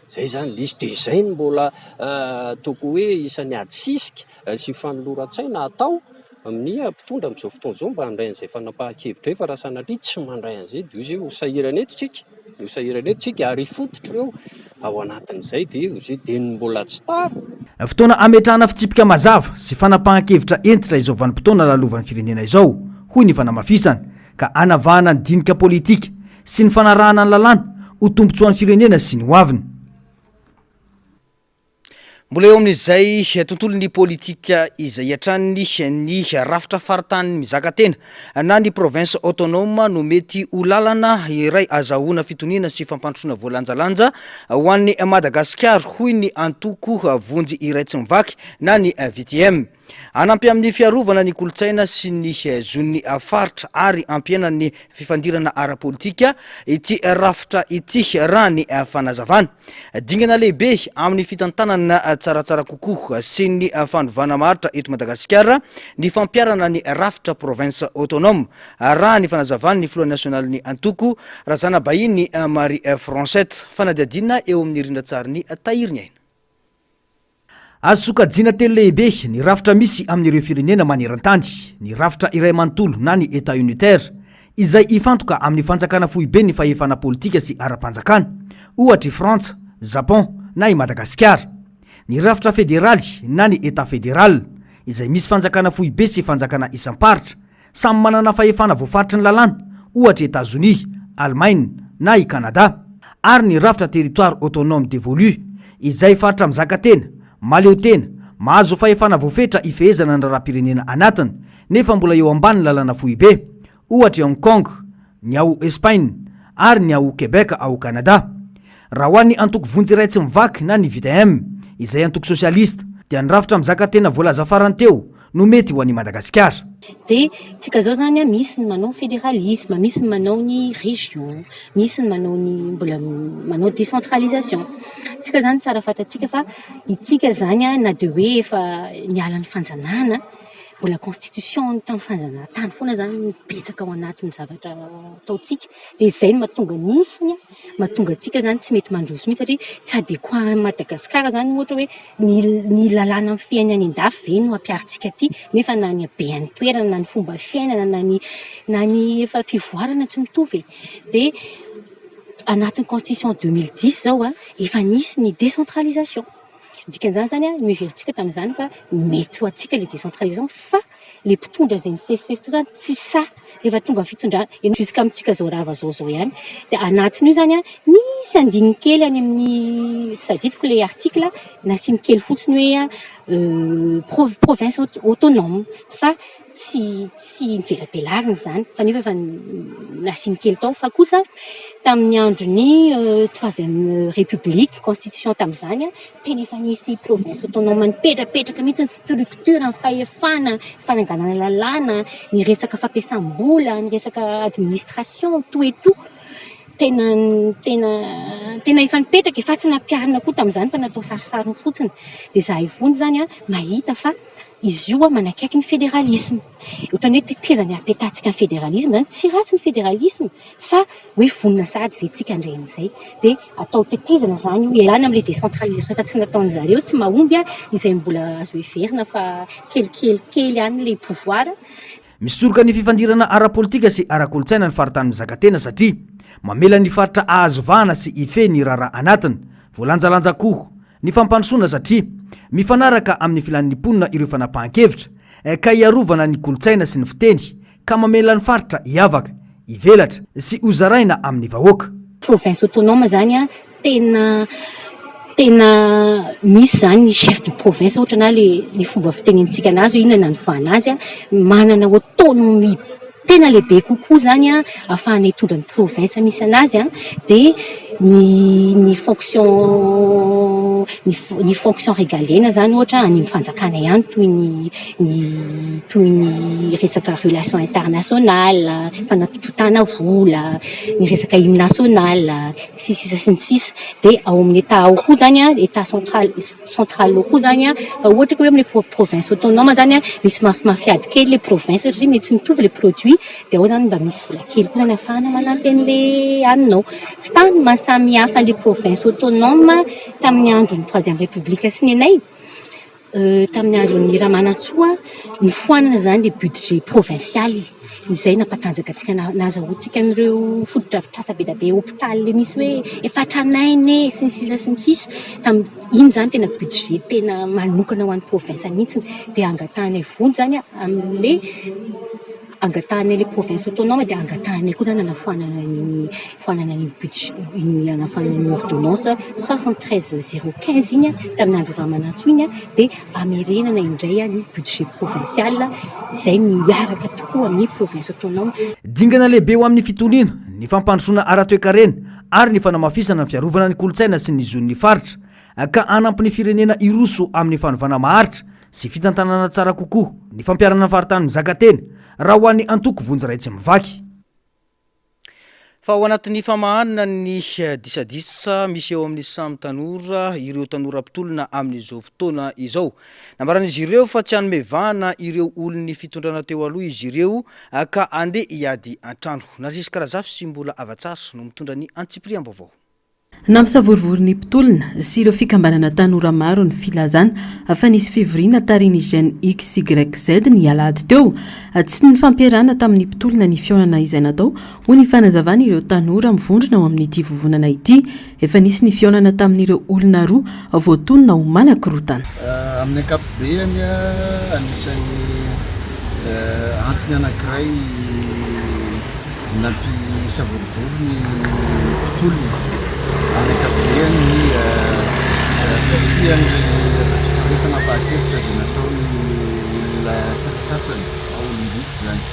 [SPEAKER 13] zay zany lizy dia izay ny mbola toko hoe isan'ny adisisika sy fanoloran-tsaina atao amin'ny mpitondra amin'izao fotoana izao mba handray an'izay fanapahan-kevitra fa raha sanatria tsy mandray an'izay dia izy ho sahirana eto tsika sahirana eto tsika ary fototra ireo ao anatin'izay dia izay dia ny mbola tsy tara
[SPEAKER 1] fotoana ametrahana fitsipika mazava sy fanapahan-kevitra entitra izao vanim-potoana lalovan'ny firenena izao hoy ny fanamafisana ka anavahana ny dinika politika sy ny fanarahana ny lalàna ho tombotsoan'ny firenena sy ny hoaviny mbola eo amin'izay tontolon'ny politika izay hatrany ny rafitra faritany mizaka tena na ny province autonome no mety ho lalana iray azahoana fitoniana sy fampandrosoana voalanjalanja ho an'ny Madagasikara hoy ny antoko vonjy iray tsy mivaky na ny VTM anampy amin'ny fiarovana ny kolotsaina sy ny zon'ny faritra ary ampiainan'ny fifandirana ara-politika ity rafitra ity raha ny fanazavana dingana lehibe amin'ny fitantanana tsaratsara kokoa sy ny fandovana maritra eto Madagasikara ny fampiarana ny rafitra province autonome raha ny fanazavana ny filoha nasionaly ny antoko razana bahiny Marie Francette fanadiadina eo amin'ny rindratsary ny tahiriny aina azo sokajina telo lehibe ny rafitra misy amin'ireo firenena maneran-tany ny rafitra iray manontolo na ny état unitaire izay ifantoka amin'ny fanjakana fohibe ny fahefana politika sy ara-panjakana ohatra Frantsa, Japon na i Madagasikara ny rafitra federaly na ny état fédéral izay misy fanjakana fohibe sy fanjakana isam-paritra samy manana fahefana voafaritry ny lalàna ohatra États-Unis, Allemagne na i Canada ary ny rafitra territoire autonome dévolu izay faritra mizaka tena maleo tena mahazo fahefana voafetra ifehezana ny rahapirenena anatiny nefa mbola eo ambany lalàna fohibe ohatra Hong Kong, ny ao Espagne ary ny ao Quebec ao Canada raha ho an'ny antoko vonjy iray tsy mivaky na ny VTM izay antoko sosialista dia ny rafitra mizaka tena voalaza farany teo no mety ho an'i Madagasikara
[SPEAKER 14] dia tsika zao zany misy ny manao fédéralisme misy ny manao ny région misy ny manao ny mbola manao décentralisation tsika zany tsara fatatsika fa itsika zany na dia hoe efa niala ny fanjanana mbola constitution tamin'ny fanjanana tany foana zany mipetaka ao anatin'ny zavatra ataotsika dia izay no mahatonga nisiny mahatonga atsika zany tsy mety mandroso mihitsy satria tsy adéquat Madagasikara zany ohatra hoe ny lalàna amin'ny fiainany andafy ve no ampiaritsika aty nefa na ny abeany toerana na ny fomba fiainana na ny efa fivoarana tsy mitovy dia anatin'ny constitution 2010 zao efa nisy ny décentralisation dikan'izany zany no everitsika tamin'izany fa mety ho atsika le décentralisation fa le mpitondra zay ny CCC zany tsy sa rehefa tonga fitondrana jusqu'à amintsika zao rava zao ihany dia anatin'io zany nisy andiny kely any amin'ny tsaditiko le article nasiny kely fotsiny hoe province autonome fa tsy nivelabelariny zany fa nefa efa nasiny kely tao fa kosa tamin'ny androny 3e république constitution tamin'izany tena efa nisy province autonome nipetrapetraka mihitsy ny structure ny fahefana fananganana lalàna ny resaka fampiasam-bola ny resaka administration tout et tout tena efa nipetraka efa tsy nampiarina koa tamin'izany fa natao sarisariny fotsiny dia za ivony zany mahita fa izy io manakaiky ny fédéralisme ohatrany hoe tetezany apetatsika ny fédéralisme zany tsy ratsy ny fédéralisme fa hoe vonina sady vetsika andren'izay dia atao tetezana zany io elana amin'ilay décentralisation fa tsy nataony zareo tsy mahomby izay mbola azo heverina fa kelikely ihany ilay pouvoir.
[SPEAKER 1] Misoroka ny fifandirana ara-politika sy ara-kolotsaina ny faritany mizakatena satria mamela ny faritra ahazovana sy ife ny rara anatiny voalanjalanja koho ny fampandrosoana satria mifanaraka amin'ny filan'ny mponina ireo fanapahan-kevitra ka iarovana ny kolotsaina sy ny fiteny ka mamela ny faritra hiavaka ivelatra sy hozaraina amin'ny vahoaka.
[SPEAKER 14] Province autonome zany tena misy zany ny chef de province ohatra na le fomba fitenenitsika anazy inona nanovana azy manana autonomie tena lehibe kokoa zany ahafahana hitondra ny province misy anazy dia ny fonction régalienne zany ohatra any mifanjakana ihany toy ny resaka relation internationale fanatototana vola ny resaka hymne national sisa sy ny sisa dia ao amin'ny état ao koa zany état central ao koa zany ohatra ka hoe amin'ny province autonome zany misy mafiady kely le province satria mety tsy mitovy le produit dia ao zany mba misy vola kely koa zany ahafahana manampy an'le aninao tany mahasamy hafa le province autonome tamin'ny andron'ny 3e république sy ny anay tamin'ny andron'ny Ramanantsoa nifoanana zany le budget provincial izay nampatanjaka antsika nazahoantsika n'ireo fotodrafitrasa be da be hôpital le misy hoe efatranainy sy ny sisa sy ny sisa iny zany tena budget tena manokana ho an'ny province mihitsiny dia angatahana vony zany amin'le angatahana le province autonome dia angatahana koa zany anafoanana ny budget iny anafoanana ny ordonnance 73/015 iny tamin'ny andro Ramanantsoa iny dia amerenana indray ny budget provincial izay miaraka tokoa amin'ny province autonome.
[SPEAKER 1] Dingana lehibe ho amin'ny fitoniana ny fampandrosoana ara-toekarena ary ny fanamafisana ny fiarovana ny kolotsaina sy ny zon'ny faritra ka anampy ny firenena iroso amin'ny fanovana maharitra sy fitantanana tsara kokoa ny fampiarana ny faritany mizakatena raha ho an'ny antoko vonjiraitsy mivaky. Fa ao anatin'ny famahanana ny disadisa misy eo amin'ny samy tanora ireo tanora mpitolona amin'izao fotoana izao nambaran'izy ireo fa tsy hanomevahana ireo olon'ny fitondrana teo aloha izy ireo ka andeha hiady an-trano. Narsisy Karazafy sy mbola avatsara no mitondra ny Antsipriam-baovao.
[SPEAKER 5] Nampisavorivory mpitolona sy ireo fikambanana tanora maro ny filazana afa nisy fivoriana tariany gène XYZ ny alahady teo tsy ny fampiarana tamin'ny mpitolona ny fionana izay natao ho ny fanazavana ireo tanora mivondrona ao amin'ity vovonana ity efa nisy ny fionana tamin'ireo olona roa voatonona ho manakorotana.
[SPEAKER 15] Amin'ny ankapobeny anisan'ny antony anankiray nampisavorivory ny mpitolona amin'ny ankapobeny ny fisiany fanapahan-kevitra izay nataony olona sasasasany ao olom-bitsy zany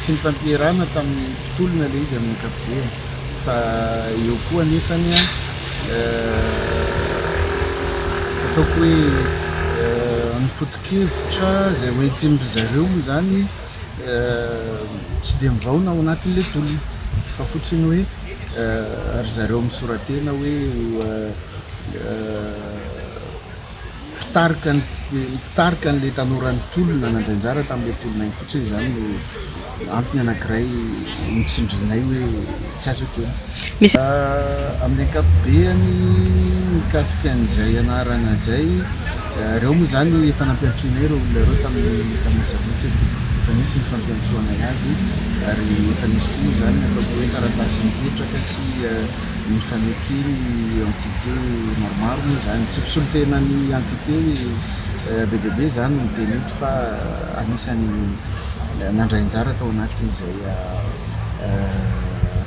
[SPEAKER 15] tsy ny fampiarana tamin'ny mpitolona ilay izy amin'ny ankapobeny fa eo koa nefany ataoko hoe ny foto-kevitra izay hoentin'ry zareo zany tsy dia mivaona ao anatin'ilay tolona fa fotsiny hoe ry zareo misoratena hoe pitarika n'ilay tanoran'ny tolona nandrainjara tamin'ilay tolona iny fotsiny zany no antony anankiray mitsindrinay hoe tsy azo tena. Amin'ny ankapobeny mikasika an'izay anarana izay reo moa zany efa nampiantsoanay ireo olona ireo tamin'ny sabotsy efa nisy ny fampiantsoanay azy ary efa nisy koa zany ataoko hoe taratasy mipetraka sy mifanekeny entité maromaro moa zany tsy mpisolotena ny entité be dia be zany no tena eto fa anisany nandrainjara tao anatin'izay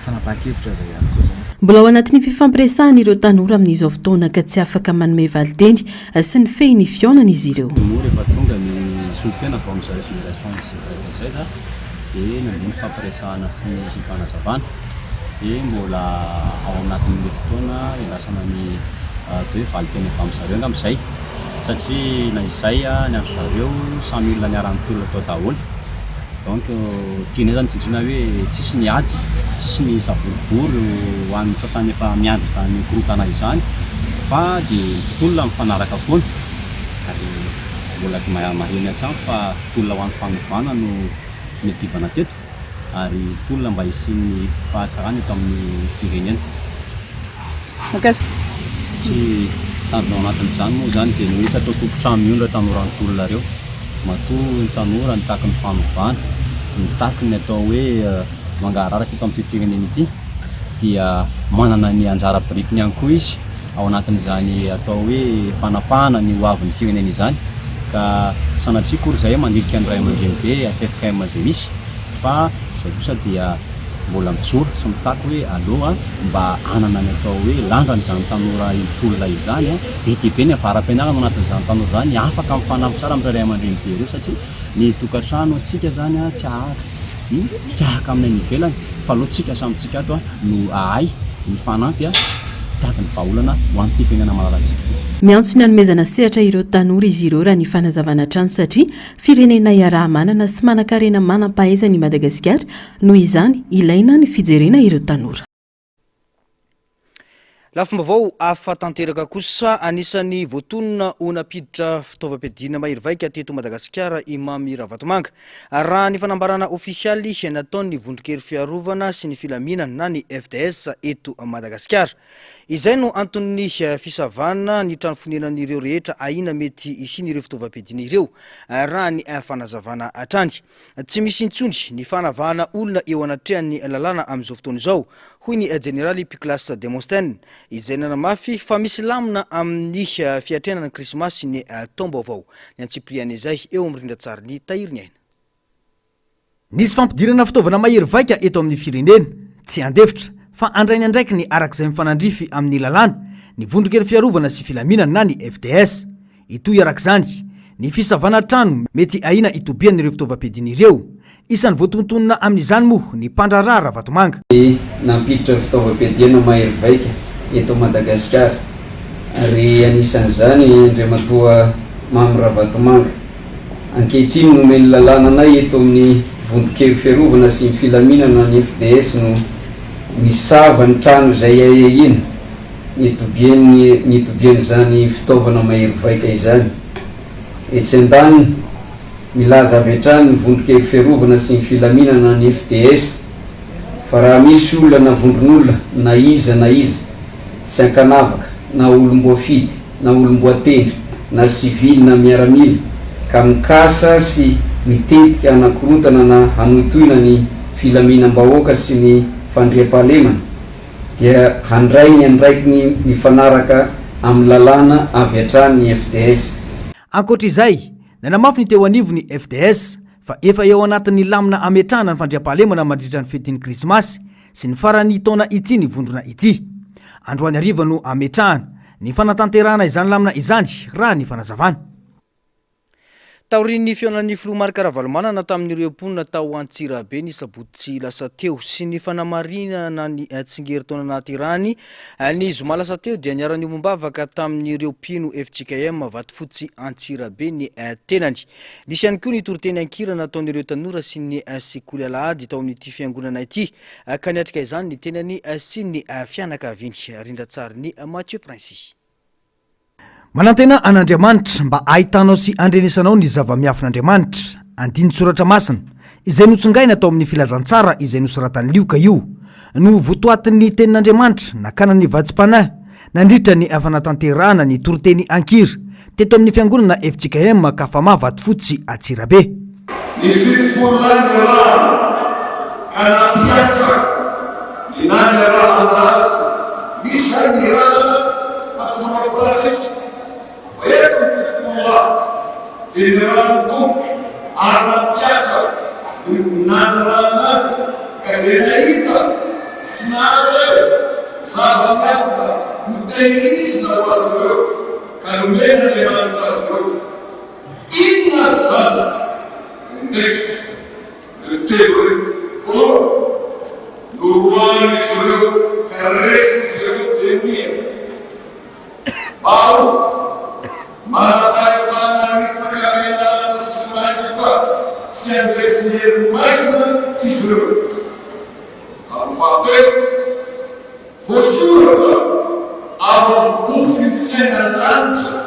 [SPEAKER 15] fanapahan-kevitra zay ihany koa zany.
[SPEAKER 5] Mbola ao anatin'ny fifampiresahana ireo tanora amin'izao fotoana ka tsy afaka manome valiteny sy ny fehiny fionana izy ireo.
[SPEAKER 16] Rehefa tonga ny solotena vao amin'izay génération zay za dia nandeha fampiresahana sy ny fanazavana dia mbola ao anatin'ilay fotoana ilasana ny toa hoe valiteny avy amin'izareo nga amin'izay satria na izay ny andro zareo samy olona niarany tolona tao daholo donc tiana zany tsindrina hoe tsisy ny ady tsisy ny savorivory ho an'ny sasany efa miandry izany korotana izany fa dia tolona mifanaraka foana ary mbola maheny an-trano fa tolona ho an'ny fanovana no miadivana teto ary tolona mba hisian'ny fahatsarany eto amin'ny firenena satria tanjona ao anatin'izany moa zany dia nohitsy atao tompotrano miondra tanorany tolona reo matoa ny tanora nitaky ny fanovana nitaky ny atao hoe mangararaka eto amin'ity firenena ity dia manana ny anjara birikiny ihany koa izy ao anatin'izany atao hoe fanapahana ny hoavin'ny firenena izany ka sanatria kory zay mandirika ny ray aman-dreny be afefika amazay misy fa zay kosa dia mbola mijoro sy mitaky hoe aloha mba anana ny atao hoe landrany izany tanora tolona izany be dia be ny avaram-pianarana ao anatin'izany tanora izany afaka mifanampy tsara amin'ny ray aman-dreny be ireo satria ny tokantrano antsika zany tsy ahaka amin'ny any ivelany fa aloha tsika samytsika ato no ahay ny fanampy tahaka ny vahaolana ho an'ity fiainana malalatsika
[SPEAKER 5] miantso ny hanomezana sehatra ireo tanora izy ireo raha ny fanazavana trano satria firenena iaraha-manana sy manan-karena manam-pahaizany Madagasikara noho izany ilaina ny fijerena ireo tanora.
[SPEAKER 1] Lafim-baovao afa-tanteraka kosa anisan'ny voatonona ho napiditra fitaovam-piadiana mahery-vaika teto Madagasikara Imamy Ravatomanga raha ny fanambarana ofisialy nataon'ny vondronkely fiarovana sy ny filaminana na ny FDS eto Madagasikara. Izay no anton'ny fisavana ny trano fonenan'ireo rehetra aina mety isin'ireo fitaovam-piadiana ireo raha ny fanazavana atrany. Tsy misy intsony ny fanavahana olona eo anatrehan'ny lalàna amin'izao fotoana izao hoy ny generaly Piclas Demostène izay nanamafy fa misy lamina amin'ny fiatrenana ny krismasy ny taom-baovao ny antsipriana izay eo amin'ny rindra-tsara ny tahiriny aina. Nisy fampidirana fitaovana mahery-vaika eto amin'ny firenena tsy andefitra fa andrainy andraiky ny arak'izay mifanandrify amin'ny lalàna ny vondronkely fiarovana sy filaminana na ny FDS itoy arak'izany ny fisavana trano mety aina itobian'ireo fitaovam-piadiana ireo isan'ny voatontonona amin'izany moa ny mpandrarà Ravatomanga
[SPEAKER 17] nampiditra fitaovam-piadiana mahery-vaika eto Madagasikara ary anisan'izany Andriamatoa Mamy Ravatomanga ankehitriny nomeny lalàna anay eto amin'ny vondronkely fiarovana sy ny filaminana ny FDS no misava ny trano izay ina nitobian'izany fitaovana mahery-vaika izany etsy an-daniny milaza avy hatrany ny vondronkely fiarovana sy ny filaminana ny FDS fa raha misy olona na vondron'olona na iza tsy ankanavaka na olom-boafidy na olom-boatendry na sivily na miaramila ka mikasa sy mitetika anakorotana na hanoitoina ny filaminam-bahoaka sy ny fandriam-pahalemana dia handrainy andraiky ny mifanaraka amin'ny lalàna avy hatrany ny FDS.
[SPEAKER 1] Ankoatr'izay nanamafy ny teo anivo ny FDS fa efa eo anatin'ny lamina ametrahana ny fandriam-pahalemana mandritra ny fetin'ny krismasy sy ny farany taona ity ny vondrona ity. Androany hariva no ametrahana ny fanatanterahana izany lamina izany raha ny fanazavana. Taorin'ny fionan'ny filoha Marc Ravalomanana tamin'ireo mponina tao Antsirabe ny sabotsy lasa teo sy ny fanamarinana ny tsingeritaona nahaterahany ny zoma lasa teo dia niara-ny ombavaka tamin'ireo mpino FJKM Vatofotsy Antsirabe ny tenany. Nisy ihany koa ny toriteny ankirana ataon'ireo tanora sy ny sekoly alahady tao amin'ity fiangonana ity ka niatrika izany ny tenany sy ny fianakaviany rindra-tsara ny Mathieu Princy. Manantena an'Andriamanitra mba ahitanao sy andrenesanao ny zava-miafin'Andriamanitra andiny soratra masina izay notsongaina tao amin'ny filazantsara izay nosoratany Lioka io no votoatin'ny tenin'Andriamanitra nakana ny vatsim-panahy nandritra ny fanatanterahana ny toriteny ankira teto amin'ny fiangonana FJKM Kafama Vatofotsy Antsirabe.
[SPEAKER 18] Ny fipolonan'ny rano ka nampiatra ny nany rano azy misy ny rano fahasamapolaretra General Armapiazza, Nanranas, Cabenaíba, Snare, Sabacafa, Muteirisa, Carmena Levantação, Inatzada, texto, firenena ao manapahefanaritsakarelana symaika sy amresinhery maizina izy ireo amfape voasoratra ao amboky fiainan'anitra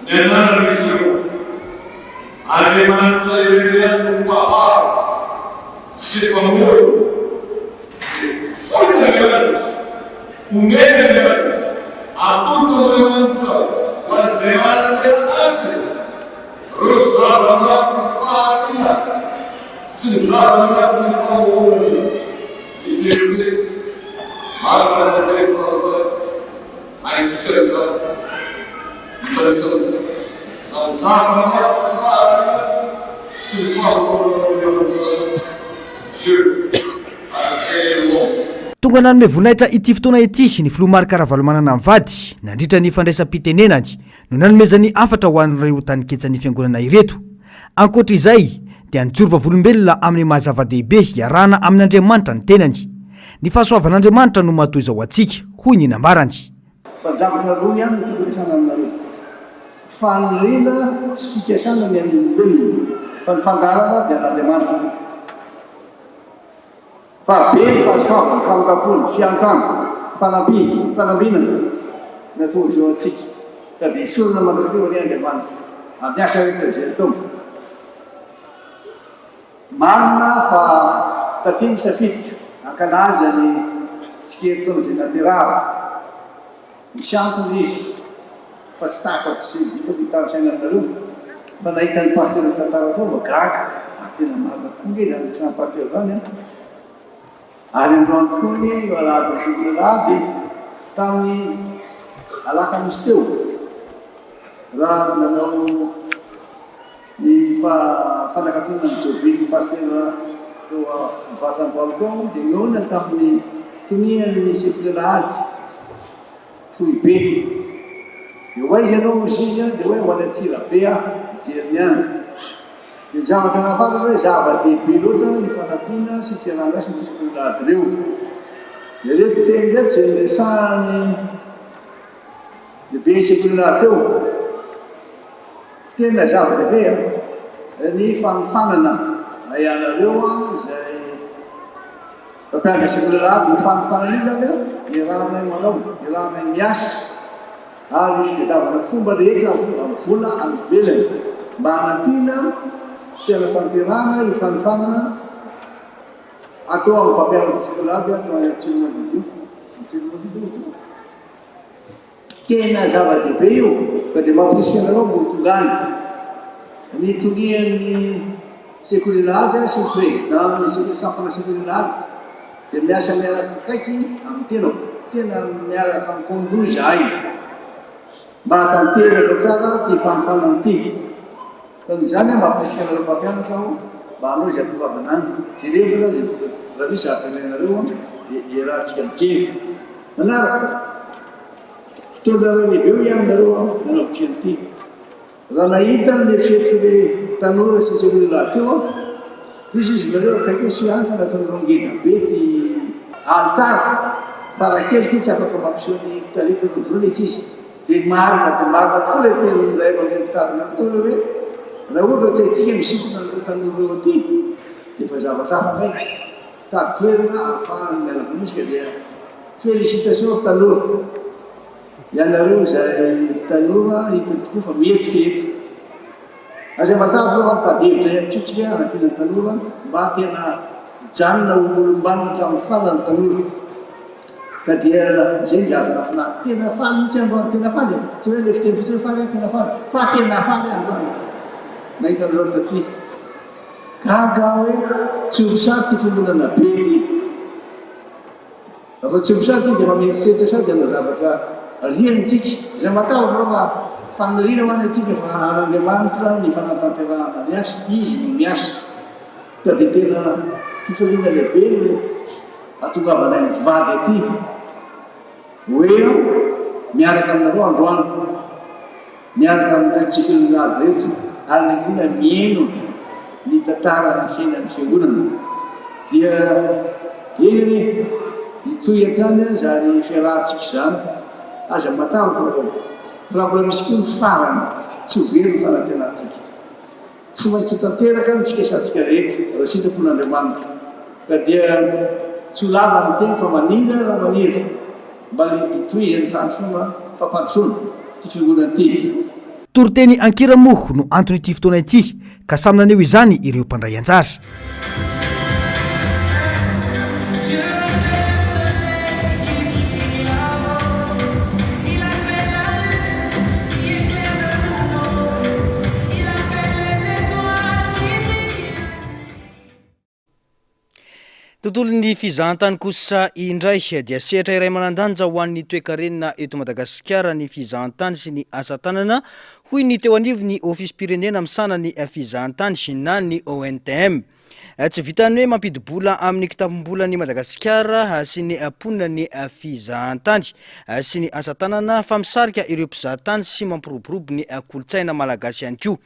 [SPEAKER 18] ny anaraizy ireo Andriamanitra irerean'ny mpaharo sy mpamoro foy Andriamanitra omeny Andriamanitra atoloko Andriamanitra ho an'izay manantena azy ireo zava-anatin'ny fahaliana sy ny zava-anatin'ny famorona ilehibe marina nandeha farazay aintsika izany ifanisan'izay zany zava-anatin'ny fahaliana sy ny famorona Andriamanitra Dieu
[SPEAKER 1] tonga nanome voninahitra ity fotoana ity ny filoha Mary Karavalomanana Mivady nandritra ny fandraisam-pitenenany no nanomezany afatra ho an'ireo taniketsan'ny fiangonana ireto. Ankoatra izay dia nijoro vavolombelona amin'ny mahazava-dehibe iarahana amin'Andriamanitra ny tenany. Ny fahasoavan'Andriamanitra no matoy izao antsika hoy ny nambarany.
[SPEAKER 11] Fanjavatra roa ihany no tokony resana aminareo. Fanorena sy fikasana ny amin'ny olombelona fa ny fandarana dia an'Andriamanitra. Fa be ny fahasoavana, famokampony, fiantrano, fanambinana natao izao antsika. Ka dia isorana manareo ny Andriamanitra amin'ny asa rehetra izay atao. Marina fa tatiny safitika ankalaza ny tsikery-taona izay naterahana. Misy antony izy fa tsy takako sy vitavitany saina aminareo fa nahita ny pasteur tantara zao magaga ary tena marina tonga izy amin'ny resan'ny pasteur zany ary androany tony alady sivilady tamin'ny alaka misy teo raha nanao ny fanakatonana ny jobiny pasteur teo mivarotany balcon dia niona tamin'ny toniany sivilady fohy be dia hoa izy ianao mizizya dia hoe ho any atsira be mijeriny any dia zavatra nafana hoe zava-dehibe loatra ny fanampiana sy fianandrasy ny sivilady reo dia reto teny reto zay resahany lehibe sivilady teo tena zava-dehibe ny fanofanana ianareo zay mpampianatra sivilady ny fanofanana io zany irahanay manao irahanay miasa ary tedavana fomba rehetra amin'ny vola amivelany mba hanampiana sy anatanterana io fanofanana atao amin'ny mpampianatra sivilady atao any Antsimondidio tena zava-dehibe io ka dia mampirisika anareo mbo tongany ny tongian'ny sekolilady sy ny président ny sampana sekolilady dia miasa miaraka kaiky amin'ny tenao tena miaraka amin'ny kondoa izahay mba hatanteraka tsara ty fanofanana ty fa izany mampirisika anareo mpampianatra aho mba hanao izay ampivavana any jerevana zay raha misy apelenareo iarahantsika mikely manaraka fotoana lehibe io iaminareo nanaovitsika an'ity raha nahita ny fihetsika le tanora sy sekolilady teo misy izy nareo akaiky sy any fa nataonareo ngeda be ty altara parakely ty tsy afaka mampiseho ny talenta rodronika izy dia marina tokoa le tenyray manenitadina hoe raha ohatra tsy haitsika misitona nireo tanora ty dia fa zavatra hafa ndray tady toerana ahafahany mialavonisika dia félicitation tanora ianareo zay tanora hita tokoa fa mihetsika eto azay matavy eo mitady hevitra ihanytsika anampiana tanora mba tena janona olombanina hatramin'ny falany tanora ka dia zay njavana finany tena faly mitsy androany tena faly tsy hoe le fiteny fiteny faly tena faly fa tena faly androany nahita anareo taty gaga hoe tsy hosady ty fimonana be ty fa tsy hosady ty dia fa mieritreritra sady ana zavatra riantsika zay matavy rova fanirina ho any atsika fa an'Andriamanitra ny fanatanterahana miasa izy no miasa ka dia tena fifaliana lehibe no atongavanay mivady aty hoe miaraka aminareo androany miaraka amin'ireo tsikolilady rehetra ary nankina mieno ny tantara ny fiainan'ny fiangonana dia eny
[SPEAKER 19] toy atany zany fiarahantsika zany aza matavy raha mbola misy koa ny farany tsy ho very ny fanantenantsika tsy maintsy tanteraka ny fikasantsika rehetra raha sitrapon'Andriamanitra ka dia tsy ho lava ny teny fa manira raha maniry mba itoy ny tany fomba fampandrosoana ty fiangonana ty.
[SPEAKER 1] Toriteny Ankiramoho no antony ity fotoana ity ka samy naneo izany ireo mpandray anjara. Tontolon'ny fizahantany kosa indray dia sehatra iray manandanja ho an'ny toe-karenina eto Madagasikara ny fizahantany sy ny asa tanana hoy ny teo anivo ny ofisy pirenena misana ny fizahantany na ny ONTM. Tsy vitany hoe mampidibola amin'ny kitapom-bola ny Madagasikara sy ny ponina ny fizahantany sy ny asa tanana fa misarika ireo mpizahatany sy mampiroborobo ny kolotsaina malagasy ihany koa.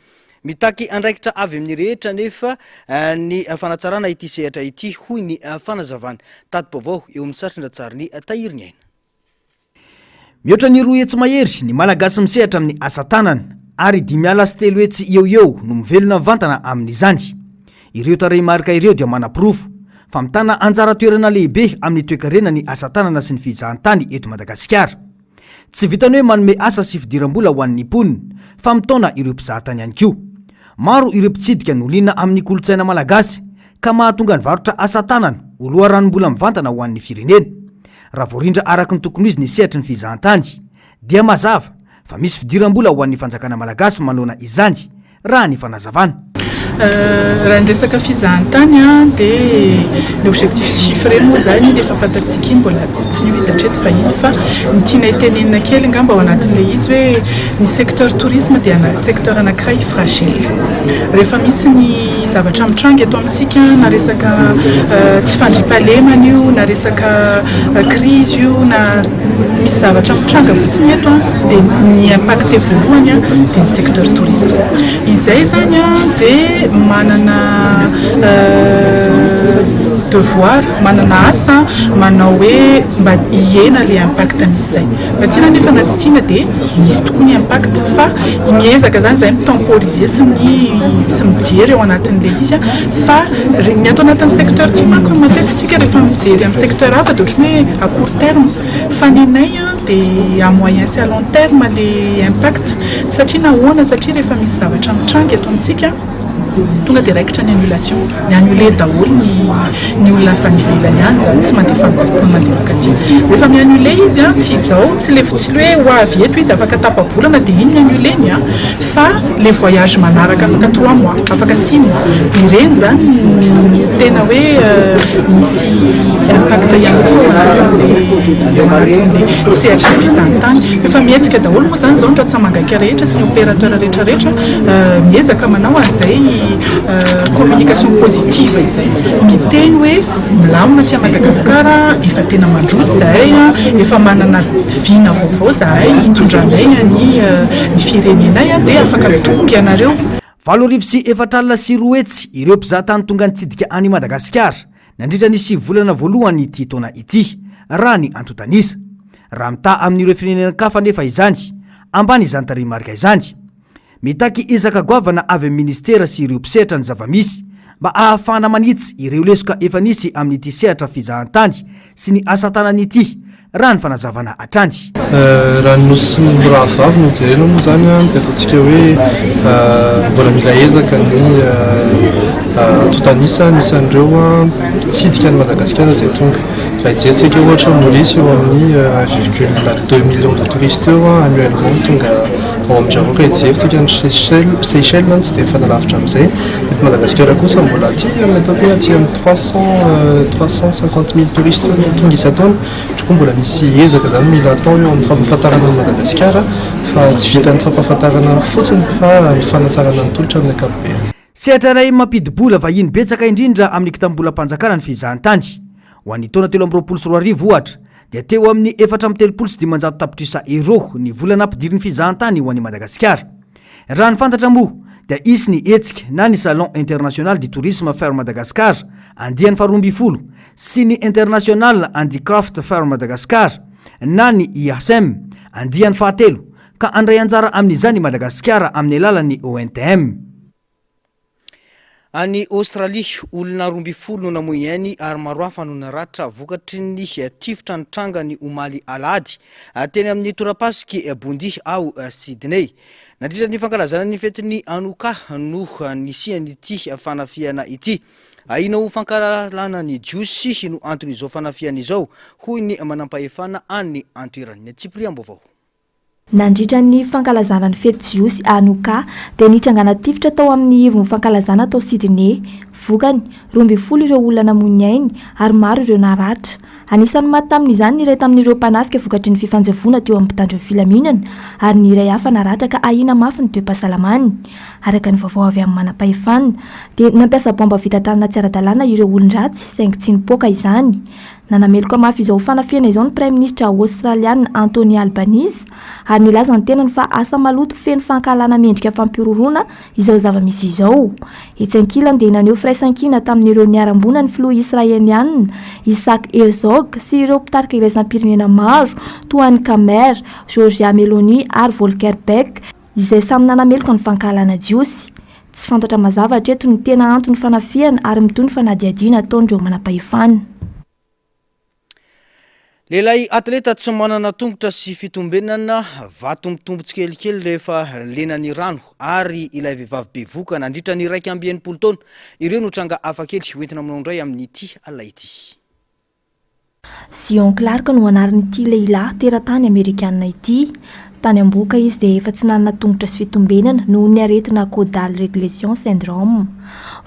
[SPEAKER 1] Mitaky andraikitra avy amin'ny rehetra nefa ny fanatsarana ity sehatra ity hoy ny fanazavana tato-baovao eo amin'ny sasindra-tsary ny tahiriny aina. Mihoatra ny roa hetsy mahery ny malagasy misehatra amin'ny asa tanana ary 5.3 hetsy eo no mivelona vantana amin'izany. Ireo tarehy marika ireo dia manapirofo fa mitana anjara toerana lehibe amin'ny toe-karena ny asa tanana sy ny fizahantany eto Madagasikara. Tsy vitany hoe manome asa sy fidiram-bola ho an'ny mponina fa mitaona ireo mpizahatany ihany koa. Maro ireo mpitsidika no liana amin'ny kolotsaina malagasy ka mahatonga ny varotra asa tanana ho loharanom-bola mivantana ho an'ny firenena. Raha voarindra araka ny tokony izy ny sehatra ny fizahantany dia mazava fa misy fidiram-bola ho an'ny fanjakana malagasy manoloana izany raha ny fanazavana.
[SPEAKER 20] Raha ny resaka fizahantany dia ny objectif chiffré moa zany efa fantaritsika iny mbola tsy io izy hatreto fahiny fa ny tiana itenenina kely ngamba ao anatin'ilay izy hoe ny secteur tourisme dia secteur anankiray fragile. Rehefa misy ny zavatra mitrangy eto amintsika na resaka tsy fandriampahalemana io na resaka crise io na misy zavatra mitranga fotsiny eto dia ny impact voalohany dia ny secteur tourisme. Izay zany dia manana devoir, manana asa, manao hoe mba hiena le impact misy zay. Mba tiana nefa na tsy tiana dia misy tokoa ny impact fa miezaka zany zay mitemporiser sy mijery eo anatin'le izy fa ny ato anatin'ny secteur tsy manko matetika rehefa mijery amin'ny secteur hafa dia ohatrany hoe à court terme fa ny anay dia à moyen sy à long terme le impact satria nahoana satria rehefa misy zavatra mitrangy eto amintsika tonga dia raikitra ny annulation, ny annulé daholo ny olona fa nivelany any zany tsy mandefa mandevaka aty. Rehefa mi-annulé izy tsy izao tsy le hoe ho avy eto izy afaka tapa-bolana dia iny ny annulé-ny fa le voyage manaraka afaka 3 mois, afaka 6 mois. Ireny zany tena hoe misy impact ihany koa anatin'le sehatra fizahantany. Efa mihetsika daholo moa zany zao ny ratsamangaka rehetra sy ny opérateur rehetrarehetra miezaka manao an'izay communication positive izay miteny hoe milamina aty Madagasikara efa tena mandroso zahay efa manana vina vaovao zahay hitondranay ny firenenay dia afaka tonga ianareo. 7.4 hetsy ireo mpizahatany tonga nitsidika any Madagasikara nandritra ny 9 volana voalohany ity taona ity raha ny antotanisa. Raha mita amin'ireo firenenankafa nefa izany ambany izany tarehy marika izany. Mitaky ezaka goavana avy amin'ny ministera sy ireo mpisehatra ny zavamisy mba ahafahana manitsy ireo lesoka efa nisy amin'ity sehatra fizahantany sy ny asa tanana ity raha ny fanazavana hatrany.
[SPEAKER 21] Raha nosy raha vavy no jerena moa zany dia ataontsika hoe mbola mila ezaka ny antotanisa nisan'ireo mpitsidika ny Madagasikara izay tonga. Raha hijeritsika ohatra Maurice eo amin'ny 1,2 millions de touristes eo annuellement tonga ao amin'izao ka hijeritsika ny Seychelles tsy dia fanalavitra amin'izay. Eto Madagasikara kosa mbola aty amin'ny ataoko hoe aty amin'ny 350 000 touristes tonga isan-taona. Tokoa mbola misy ezaka zany mila atao eo amin'ny fampahafantarana ny Madagasikara fa tsy vitan'ny fampahafantarana fotsiny fa ny fanatsarana ny tolotra amin'ny ankapobeny.
[SPEAKER 1] Sehatra iray mampidibola vahiny betsaka indrindra amin'ny kitam-bolam-panjakana ny fizahantany. Ho an'ny taona 324 ohatra dia teo amin'ny 430 tapitrisa euro ny volana ampidiriny fizahantany ho an'ny Madagasikara. Raha ny fantatra moa dia isy ny etsika na ny salon international du tourisme fer Madagascar andiany faharoambifolo sy ny international handicraft fer Madagascar na ny IASM andiany fahatelo ka andray anjara amin'izany Madagasikara amin'ny alalan'ny ONTM. Any Australie olona 12 no namoy ainy ary maro hafa no naratra vokatry ny tifitra ny trangany omaly alady teny amin'ny torapasiky Bondi ao Sydney. Nandritra ny fankalazana ny fetiny Hanukkah no nisian'ity fanafiana ity. Ainao fankalalana ny jiosy no anton'izao fanafiana izao hoy ny manampahefana any antoerany Tsipriam Bovao.
[SPEAKER 2] Nandritra ny fankalazana ny fety jiosy Hanukkah dia nitrangana tifitra tao amin'ny ivon'ny fankalazana tao Sydney. Vokany 12 ireo olona namoy ainy ary maro ireo naratra. Anisan'ny matamin'izany iray tamin'ireo mpanafika vokatry ny fifanjavona teo amin'ny mpitandro filaminana ary ny iray hafa naratra ka ahina mafy ny toe-pahasalamany. Araka ny vaovao avy amin'ny manam-pahefana dia nampiasa bomba vita tanana tsy ara-dalàna ireo olon-dratsy saingy tsy nipoaka izany. Nanameloko mafy izao fanafiana izao ny Prime Ministre Australiana Anthony Albanese ary nilaza ny tenany fa asa maloto feno fankalana mendrika fampirorona izao zava-misy izao. Etsy ankilany dia naneho firaisankina tamin'ireo niarambona ny filoha israeliana Isaac Herzog sy ireo mpitarika iraisam-pirenena maro toa ny Khmer, Georgia Meloni ary Volker Beck izay samy nanameloko ny fankalana jiosy. Tsy fantatra mazava hatreto ny tena antony fanafiana ary mitony fanadiadiana ataondreo manam-pahefana.
[SPEAKER 1] Lehilahy atleta tsy manana tongotra sy fitombenana vato mitombo tsikelikely rehefa lenany rano ary ilay vehivavy bevoka nandritra ny 1.5 taona ireo no tranga afakely hoentina aminao indray amin'ity alina ity.
[SPEAKER 2] Zion Clark no anaran'ity lehilahy teratany Amerikanina ity. Tany amboka izy dia efa tsy nanana tongotra sy fitombenana noho ny aretina caudal régulation syndrome.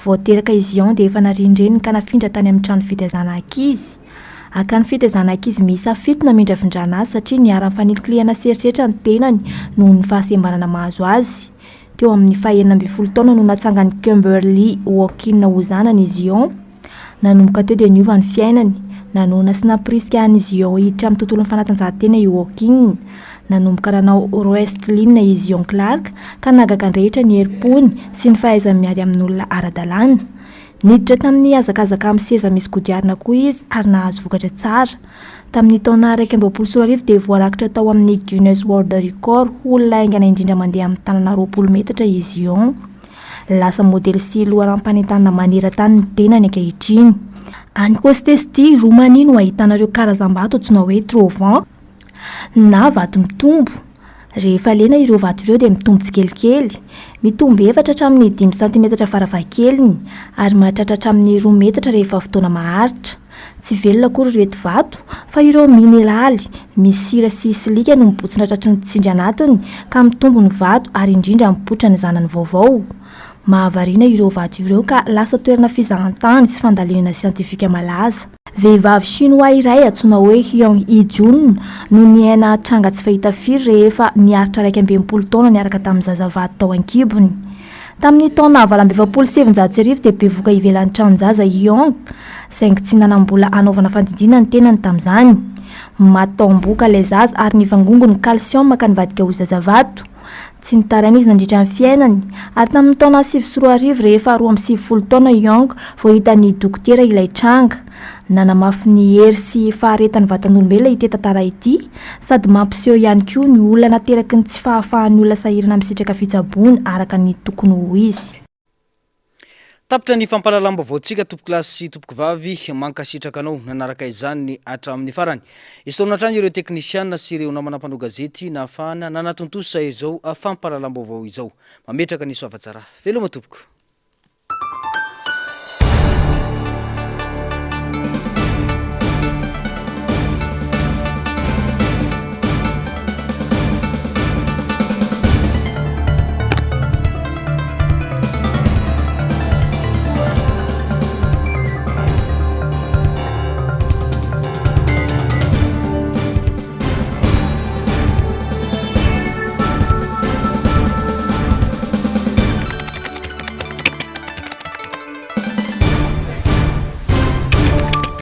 [SPEAKER 2] Voateraka izy Zion dia efa narindreniny ka nafindra tany amin'ny trano fitezana ankizy. Akany fitezana ankizy miisa 7 namindra vindrana azy satria niara mifaniliklihana seritreritra ny tenany noho ny fahasembanana mahazo azy. Teo amin'ny 19 taona no natsangany Kimberly Walkin ho zanany izy Zion. Nanomboka teo dia niova ny fiainany. Nanona sy nampiriska any Zion hiditra amin'ny tontolon'ny fanatanjahantena i Walkin. Nanomboka nanao wrestling izy Zion Clark ka nagaka rehetra ny herim-pony sy ny fahaizany miady amin'olona ara-dalàna. Niditra tamin'ny hazakazaka amin'ny seza misy kodiarana koa izy ary nahazo vokatra tsara. Tamin'ny taona 2024 dia voarakitra tao amin'ny Guinness World Record olona aingana indrindra mandeha amin'ny tanana 20 metatra izy Zion. Lasa modely sy loharam-panentanana maneran-tany ny tenany ankehitriny. Any Kostesti, Roumanie no ahitanareo karazam-bato antsoina hoe trovan na vato mitombo. Rehefa lena ireo vato ireo dia mitombo tsikelikely. Mitombo 4 hatramin'ny 5 cm faravakeliny ary mahatratra hatramin'ny 2 metatra rehefa fotoana maharitra. Tsy velona akory reto vato fa ireo mineraly misy sira sy silika no mibotsina tratry ny tsindry anatiny ka mitombo ny vato ary indrindra mipoitra ny zanany vaovao. Mahavarina ireo vato ireo ka lasa toerana fizahantany sy fandalinana siantifika malaza. Vehivavy Chinois iray antsoina hoe Hyung Hee-jun no niaina tranga tsy fahita firy rehefa niaritra 1.5 taona niaraka tamin'ny zazavato tao ankibony. Tamin'ny taona 1977 dia bevoka ivelan'ny tranonjaza Hyung, saingy tsy nanambola anaovana fandidina ny tenany tamin'izany. Matamboka ilay zaza ary nivangongo ny calcium ka nivadika ho zazavato. Tsy nitaraina izy nandritra ny fiainany ary tamin'ny taona 2004 rehefa 12 taona Hyung vao hita ny dokotera ilay tranga. Nanamafy ny hery sy faharetany vatan'olombelona ity tantara ity sady mampiseho ihany koa ny olona nateraky ny tsy fahafahan'ny olona sahirana misitraka fitsaboana araka ny tokony ho izy.
[SPEAKER 1] Tapitra ny fampalalam-baovaontsika tompoko lasy sy tompoko vavy mankasitraka anao nanaraka izany hatramin'ny farany. Isaona hatrany ireo teknisiana sy ireo namana mpanao gazety nahafahana nanatontosa izao fampalalam-baovao izao. Mametraka ny soavatsara. Veloma tompoko.